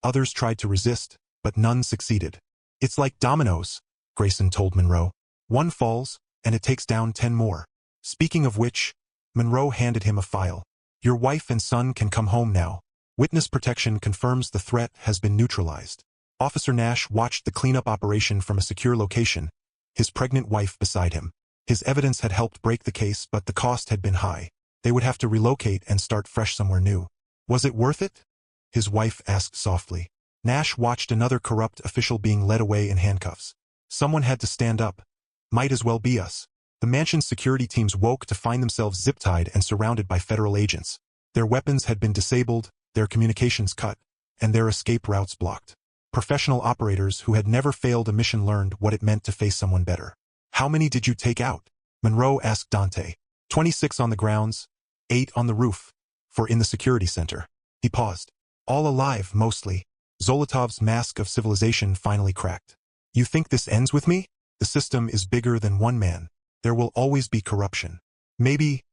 Others tried to resist, but none succeeded. "It's like dominoes," Grayson told Monroe. "One falls, and it takes down 10 more. Speaking of which," Monroe handed him a file. "Your wife and son can come home now. Witness protection confirms the threat has been neutralized." Officer Nash watched the cleanup operation from a secure location, his pregnant wife beside him. His evidence had helped break the case, but the cost had been high. They would have to relocate and start fresh somewhere new. "Was it worth it?" his wife asked softly. Nash watched another corrupt official being led away in handcuffs. "Someone had to stand up. Might as well be us." The mansion's security teams woke to find themselves zip-tied and surrounded by federal agents. Their weapons had been disabled, their communications cut, and their escape routes blocked. Professional operators who had never failed a mission learned what it meant to face someone better. "How many did you take out?" Monroe asked Dante. 26 on the grounds, 8 on the roof, 4 in the security center." He paused. "All alive, mostly." Zolotov's mask of civilization finally cracked. "You think this ends with me? The system is bigger than one man. There will always be corruption." "Maybe."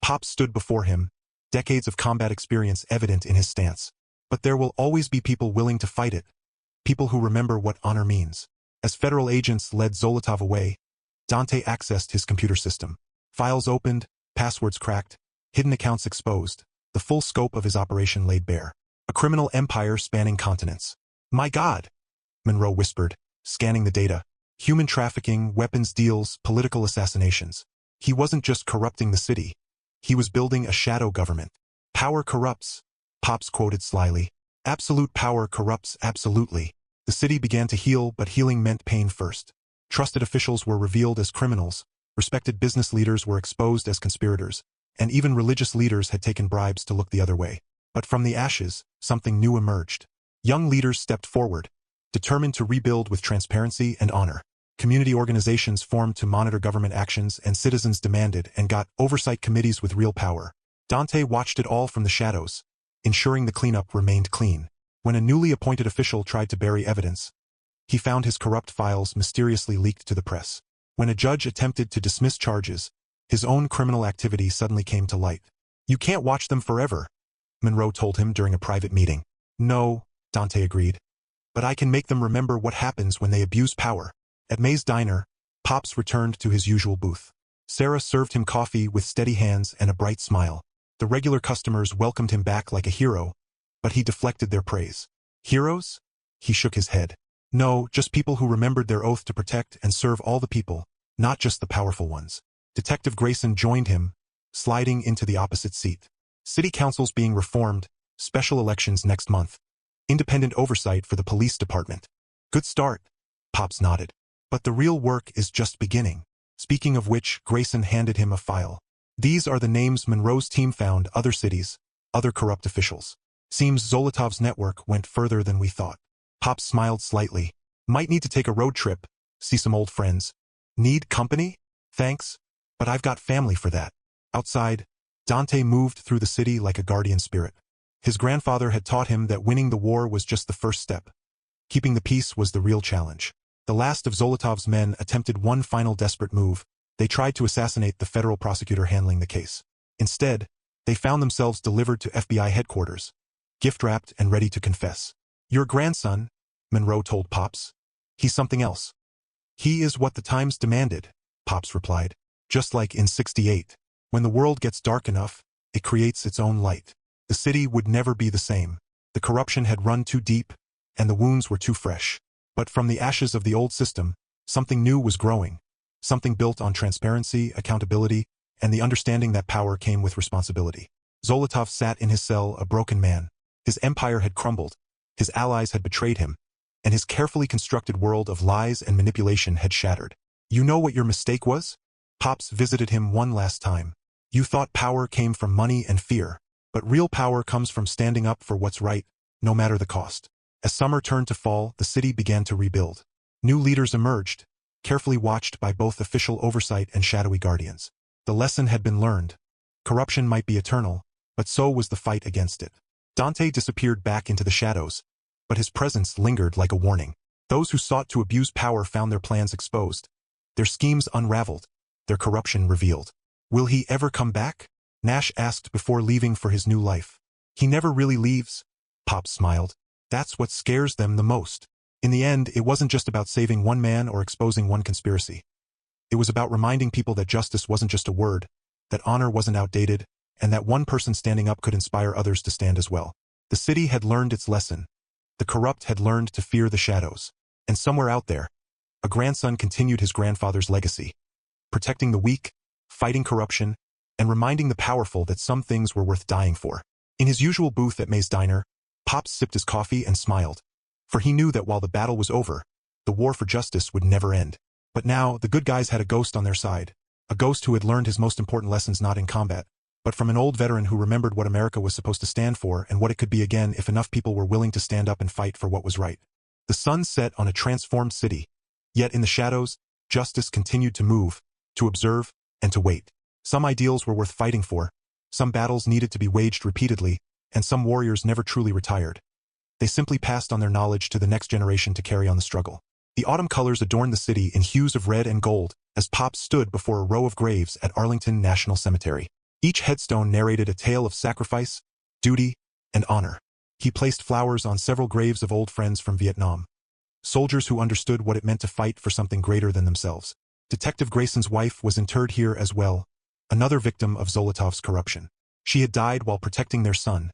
Pop stood before him, decades of combat experience evident in his stance. "But there will always be people willing to fight it. People who remember what honor means." As federal agents led Zolotov away, Dante accessed his computer system. Files opened, passwords cracked, hidden accounts exposed. The full scope of his operation laid bare. A criminal empire spanning continents. "My God," Monroe whispered, scanning the data. Human trafficking, weapons deals, political assassinations. He wasn't just corrupting the city. He was building a shadow government. "Power corrupts," Pops quoted slyly. "Absolute power corrupts absolutely." The city began to heal, but healing meant pain first. Trusted officials were revealed as criminals, respected business leaders were exposed as conspirators, and even religious leaders had taken bribes to look the other way. But from the ashes, something new emerged. Young leaders stepped forward, determined to rebuild with transparency and honor. Community organizations formed to monitor government actions, and citizens demanded and got oversight committees with real power. Dante watched it all from the shadows, ensuring the cleanup remained clean. When a newly appointed official tried to bury evidence, he found his corrupt files mysteriously leaked to the press. When a judge attempted to dismiss charges, his own criminal activity suddenly came to light. "You can't watch them forever," Monroe told him during a private meeting. "No," Dante agreed. "But I can make them remember what happens when they abuse power." At May's diner, Pops returned to his usual booth. Sarah served him coffee with steady hands and a bright smile. The regular customers welcomed him back like a hero, but he deflected their praise. "Heroes?" He shook his head. "No, just people who remembered their oath to protect and serve all the people, not just the powerful ones." Detective Grayson joined him, sliding into the opposite seat. "City councils being reformed, special elections next month. Independent oversight for the police department." "Good start," Pops nodded. "But the real work is just beginning." Speaking of which, Grayson handed him a file. These are the names Monroe's team found: other cities, other corrupt officials. Seems Zolotov's network went further than we thought. Pops smiled slightly. Might need to take a road trip, see some old friends. Need company? Thanks, but I've got family for that. Outside, Dante moved through the city like a guardian spirit. His grandfather had taught him that winning the war was just the first step. Keeping the peace was the real challenge. The last of Zolotov's men attempted one final desperate move. They tried to assassinate the federal prosecutor handling the case. Instead, they found themselves delivered to FBI headquarters, gift-wrapped and ready to confess. Your grandson, Monroe told Pops. He's something else. He is what the times demanded, Pops replied. Just like in '68. When the world gets dark enough, it creates its own light. The city would never be the same. The corruption had run too deep, and the wounds were too fresh. But from the ashes of the old system, something new was growing. Something built on transparency, accountability, and the understanding that power came with responsibility. Zolotov sat in his cell, a broken man. His empire had crumbled, his allies had betrayed him, and his carefully constructed world of lies and manipulation had shattered. You know what your mistake was? Pops visited him one last time. You thought power came from money and fear, but real power comes from standing up for what's right, no matter the cost. As summer turned to fall, the city began to rebuild. New leaders emerged, carefully watched by both official oversight and shadowy guardians. The lesson had been learned. Corruption might be eternal, but so was the fight against it. Dante disappeared back into the shadows, but his presence lingered like a warning. Those who sought to abuse power found their plans exposed, their schemes unraveled, their corruption revealed. Will he ever come back? Nash asked before leaving for his new life. He never really leaves, Pop smiled. That's what scares them the most. In the end, it wasn't just about saving one man or exposing one conspiracy. It was about reminding people that justice wasn't just a word, that honor wasn't outdated, and that one person standing up could inspire others to stand as well. The city had learned its lesson. The corrupt had learned to fear the shadows. And somewhere out there, a grandson continued his grandfather's legacy, protecting the weak, fighting corruption, and reminding the powerful that some things were worth dying for. In his usual booth at May's Diner, Pops sipped his coffee and smiled, for he knew that while the battle was over, the war for justice would never end. But now, the good guys had a ghost on their side, a ghost who had learned his most important lessons not in combat, but from an old veteran who remembered what America was supposed to stand for and what it could be again if enough people were willing to stand up and fight for what was right. The sun set on a transformed city, yet in the shadows, justice continued to move, to observe, and to wait. Some ideals were worth fighting for, some battles needed to be waged repeatedly, and some warriors never truly retired. They simply passed on their knowledge to the next generation to carry on the struggle. The autumn colors adorned the city in hues of red and gold as Pops stood before a row of graves at Arlington National Cemetery. Each headstone narrated a tale of sacrifice, duty, and honor. He placed flowers on several graves of old friends from Vietnam, soldiers who understood what it meant to fight for something greater than themselves. Detective Grayson's wife was interred here as well, another victim of Zolotov's corruption. She had died while protecting their son,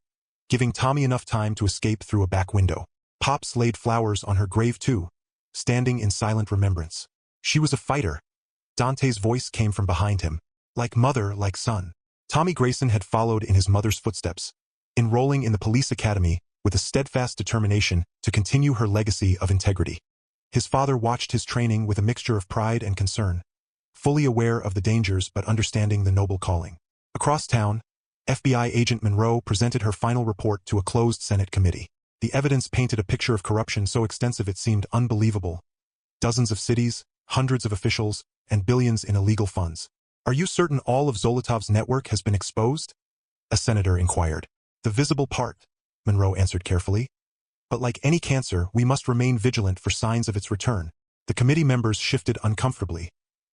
giving Tommy enough time to escape through a back window. Pops laid flowers on her grave too, standing in silent remembrance. She was a fighter. Dante's voice came from behind him, like mother, like son. Tommy Grayson had followed in his mother's footsteps, enrolling in the police academy with a steadfast determination to continue her legacy of integrity. His father watched his training with a mixture of pride and concern, fully aware of the dangers but understanding the noble calling. Across town, FBI agent Monroe presented her final report to a closed Senate committee. The evidence painted a picture of corruption so extensive it seemed unbelievable. Dozens of cities, hundreds of officials, and billions in illegal funds. Are you certain all of Zolotov's network has been exposed? A senator inquired. The visible part, Monroe answered carefully. But like any cancer, we must remain vigilant for signs of its return. The committee members shifted uncomfortably,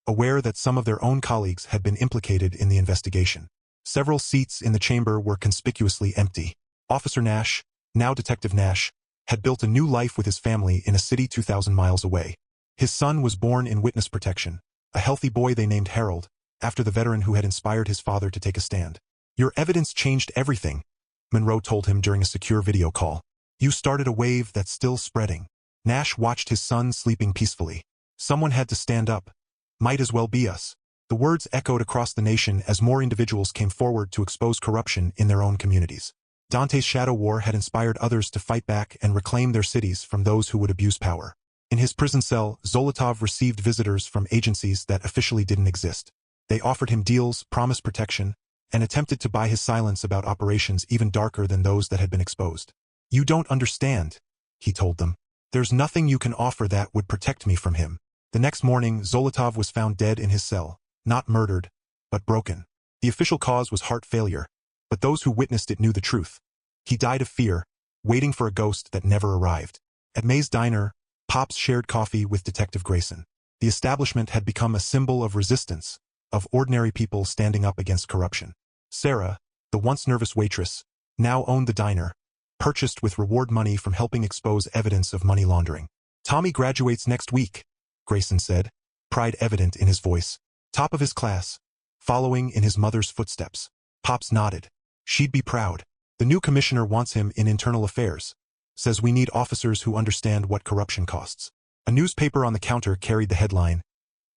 aware that some of their own colleagues had been implicated in the investigation. Several seats in the chamber were conspicuously empty. Officer Nash, now Detective Nash, had built a new life with his family in a city 2,000 miles away. His son was born in witness protection, a healthy boy they named Harold, after the veteran who had inspired his father to take a stand. Your evidence changed everything, Monroe told him during a secure video call. You started a wave that's still spreading. Nash watched his son sleeping peacefully. Someone had to stand up. Might as well be us. The words echoed across the nation as more individuals came forward to expose corruption in their own communities. Dante's shadow war had inspired others to fight back and reclaim their cities from those who would abuse power. In his prison cell, Zolotov received visitors from agencies that officially didn't exist. They offered him deals, promised protection, and attempted to buy his silence about operations even darker than those that had been exposed. "You don't understand," he told them. "There's nothing you can offer that would protect me from him." The next morning, Zolotov was found dead in his cell, not murdered, but broken. The official cause was heart failure, but those who witnessed it knew the truth. He died of fear, waiting for a ghost that never arrived. At May's diner, Pops shared coffee with Detective Grayson. The establishment had become a symbol of resistance, of ordinary people standing up against corruption. Sarah, the once nervous waitress, now owned the diner, purchased with reward money from helping expose evidence of money laundering. "Tommy graduates next week," Grayson said, pride evident in his voice. "Top of his class, following in his mother's footsteps." Pops nodded. "She'd be proud. The new commissioner wants him in internal affairs. Says we need officers who understand what corruption costs." A newspaper on the counter carried the headline,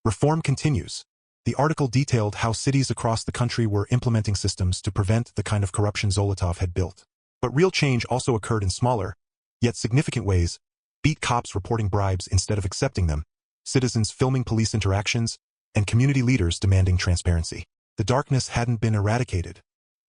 "Reform Continues." The article detailed how cities across the country were implementing systems to prevent the kind of corruption Zolotov had built. But real change also occurred in smaller, yet significant ways: beat cops reporting bribes instead of accepting them, citizens filming police interactions, and community leaders demanding transparency. The darkness hadn't been eradicated,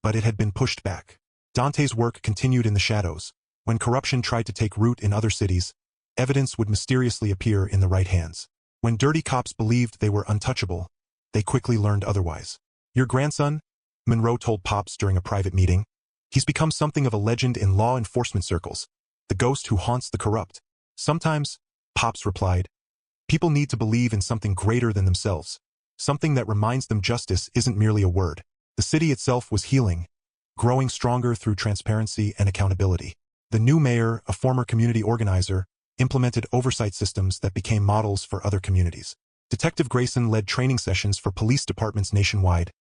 but it had been pushed back. Dante's work continued in the shadows. When corruption tried to take root in other cities, evidence would mysteriously appear in the right hands. When dirty cops believed they were untouchable, they quickly learned otherwise. "Your grandson," Monroe told Pops during a private meeting, "he's become something of a legend in law enforcement circles, the ghost who haunts the corrupt." "Sometimes," Pops replied, "people need to believe in something greater than themselves, something that reminds them justice isn't merely a word." The city itself was healing, growing stronger through transparency and accountability. The new mayor, a former community organizer, implemented oversight systems that became models for other communities. Detective Grayson led training sessions for police departments nationwide,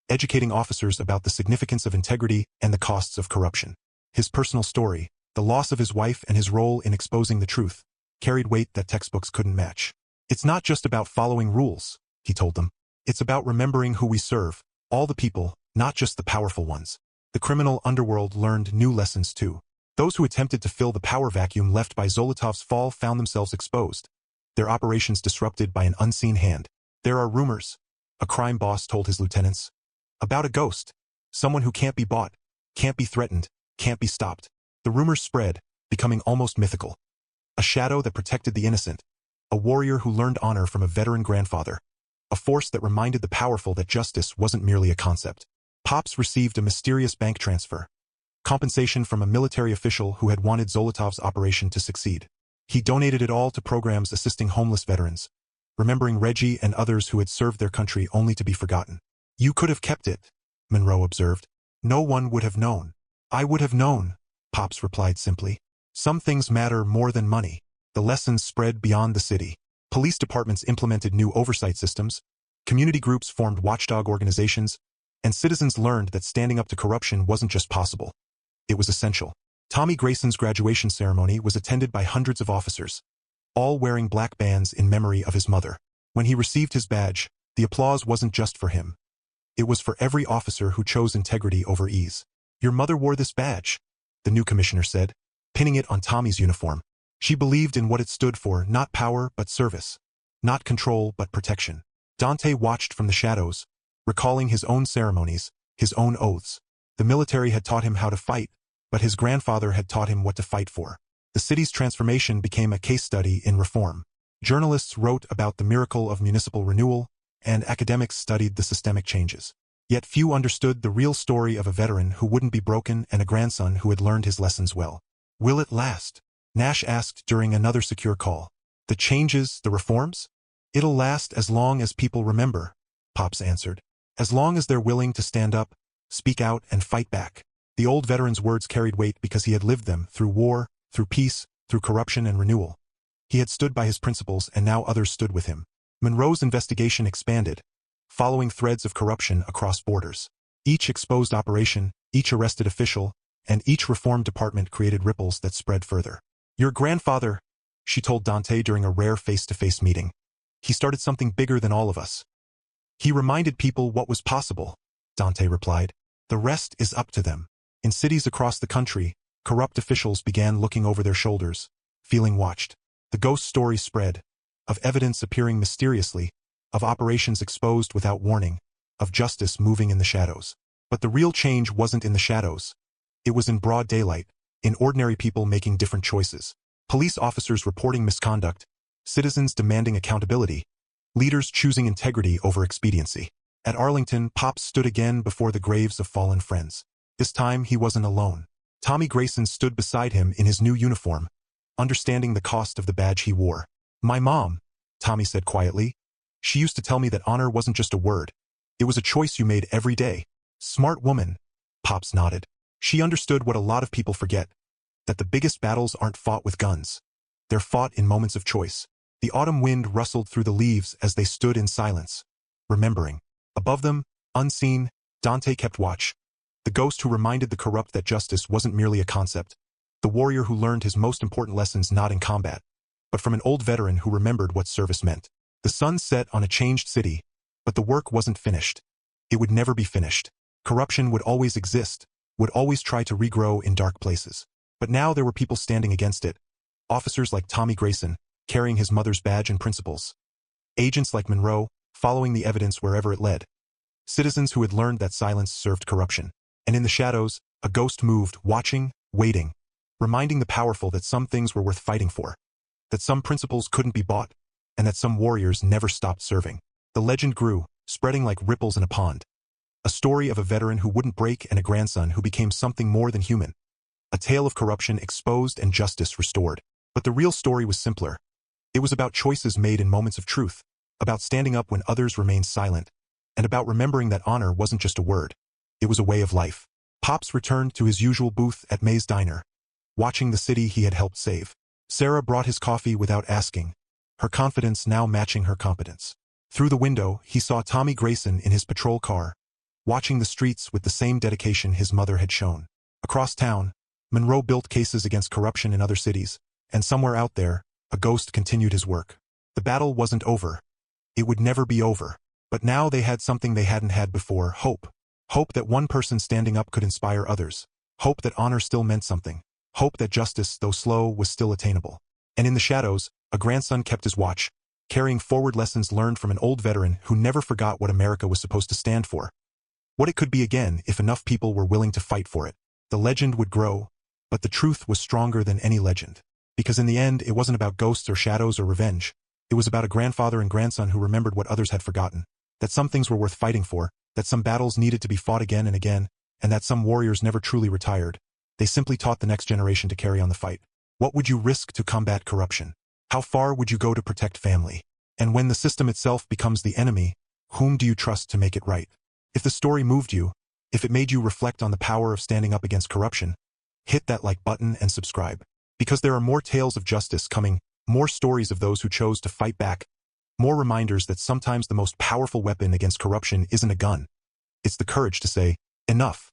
educating officers about the significance of integrity and the costs of corruption. His personal story, the loss of his wife and his role in exposing the truth, carried weight that textbooks couldn't match. "It's not just about following rules," he told them. "It's about remembering who we serve, all the people, not just the powerful ones." The criminal underworld learned new lessons too. Those who attempted to fill the power vacuum left by Zolotov's fall found themselves exposed, their operations disrupted by an unseen hand. "There are rumors," a crime boss told his lieutenants, "about a ghost, someone who can't be bought, can't be threatened, can't be stopped." The rumors spread, becoming almost mythical. A shadow that protected the innocent, a warrior who learned honor from a veteran grandfather, a force that reminded the powerful that justice wasn't merely a concept. Pops received a mysterious bank transfer, compensation from a military official who had wanted Zolotov's operation to succeed. He donated it all to programs assisting homeless veterans, remembering Reggie and others who had served their country only to be forgotten. "You could have kept it," Monroe observed. "No one would have known." "I would have known," Pops replied simply. "Some things matter more than money." The lessons spread beyond the city. Police departments implemented new oversight systems, community groups formed watchdog organizations, and citizens learned that standing up to corruption wasn't just possible. It was essential. Tommy Grayson's graduation ceremony was attended by hundreds of officers, all wearing black bands in memory of his mother. When he received his badge, the applause wasn't just for him. It was for every officer who chose integrity over ease. "Your mother wore this badge," the new commissioner said, pinning it on Tommy's uniform. "She believed in what it stood for, not power but service, not control but protection." Dante watched from the shadows, recalling his own ceremonies, his own oaths. The military had taught him how to fight, but his grandfather had taught him what to fight for. The city's transformation became a case study in reform. Journalists wrote about the miracle of municipal renewal, and academics studied the systemic changes. Yet few understood the real story of a veteran who wouldn't be broken and a grandson who had learned his lessons well. "Will it last?" Nash asked during another secure call. "The changes, the reforms? It'll last as long as people remember," Pops answered. "As long as they're willing to stand up, speak out, and fight back." The old veteran's words carried weight because he had lived them through war, through peace, through corruption and renewal. He had stood by his principles and now others stood with him. Monroe's investigation expanded, following threads of corruption across borders. Each exposed operation, each arrested official, and each reform department created ripples that spread further. "Your grandfather," she told Dante during a rare face-to-face meeting, "he started something bigger than all of us. He reminded people what was possible," Dante replied. "The rest is up to them." In cities across the country, corrupt officials began looking over their shoulders, feeling watched. The ghost story spread, of evidence appearing mysteriously, of operations exposed without warning, of justice moving in the shadows. But the real change wasn't in the shadows. It was in broad daylight, in ordinary people making different choices. Police officers reporting misconduct, citizens demanding accountability, leaders choosing integrity over expediency. At Arlington, Pops stood again before the graves of fallen friends. This time, he wasn't alone. Tommy Grayson stood beside him in his new uniform, understanding the cost of the badge he wore. "My mom," Tommy said quietly. "She used to tell me that honor wasn't just a word. It was a choice you made every day." "Smart woman," Pops nodded. She understood what a lot of people forget, that the biggest battles aren't fought with guns. They're fought in moments of choice. The autumn wind rustled through the leaves as they stood in silence, remembering. Above them, unseen, Dante kept watch. The ghost who reminded the corrupt that justice wasn't merely a concept. The warrior who learned his most important lessons not in combat, but from an old veteran who remembered what service meant. The sun set on a changed city, but the work wasn't finished. It would never be finished. Corruption would always exist, would always try to regrow in dark places. But now there were people standing against it. Officers like Tommy Grayson, carrying his mother's badge and principles. Agents like Monroe, following the evidence wherever it led. Citizens who had learned that silence served corruption. And in the shadows, a ghost moved, watching, waiting, reminding the powerful that some things were worth fighting for, that some principles couldn't be bought, and that some warriors never stopped serving. The legend grew, spreading like ripples in a pond. A story of a veteran who wouldn't break and a grandson who became something more than human. A tale of corruption exposed and justice restored. But the real story was simpler. It was about choices made in moments of truth, about standing up when others remained silent, and about remembering that honor wasn't just a word. It was a way of life. Pops returned to his usual booth at May's Diner, watching the city he had helped save. Sarah brought his coffee without asking, her confidence now matching her competence. Through the window, he saw Tommy Grayson in his patrol car, watching the streets with the same dedication his mother had shown. Across town, Monroe built cases against corruption in other cities, and somewhere out there, a ghost continued his work. The battle wasn't over. It would never be over. But now they had something they hadn't had before, hope. Hope that one person standing up could inspire others. Hope that honor still meant something. Hope that justice, though slow, was still attainable. And in the shadows, a grandson kept his watch, carrying forward lessons learned from an old veteran who never forgot what America was supposed to stand for. What it could be again if enough people were willing to fight for it. The legend would grow, but the truth was stronger than any legend. Because in the end, it wasn't about ghosts or shadows or revenge. It was about a grandfather and grandson who remembered what others had forgotten. That some things were worth fighting for, that some battles needed to be fought again and again, and that some warriors never truly retired. They simply taught the next generation to carry on the fight. What would you risk to combat corruption? How far would you go to protect family? And when the system itself becomes the enemy, whom do you trust to make it right? If the story moved you, if it made you reflect on the power of standing up against corruption, hit that like button and subscribe. Because there are more tales of justice coming, more stories of those who chose to fight back, more reminders that sometimes the most powerful weapon against corruption isn't a gun. It's the courage to say, enough.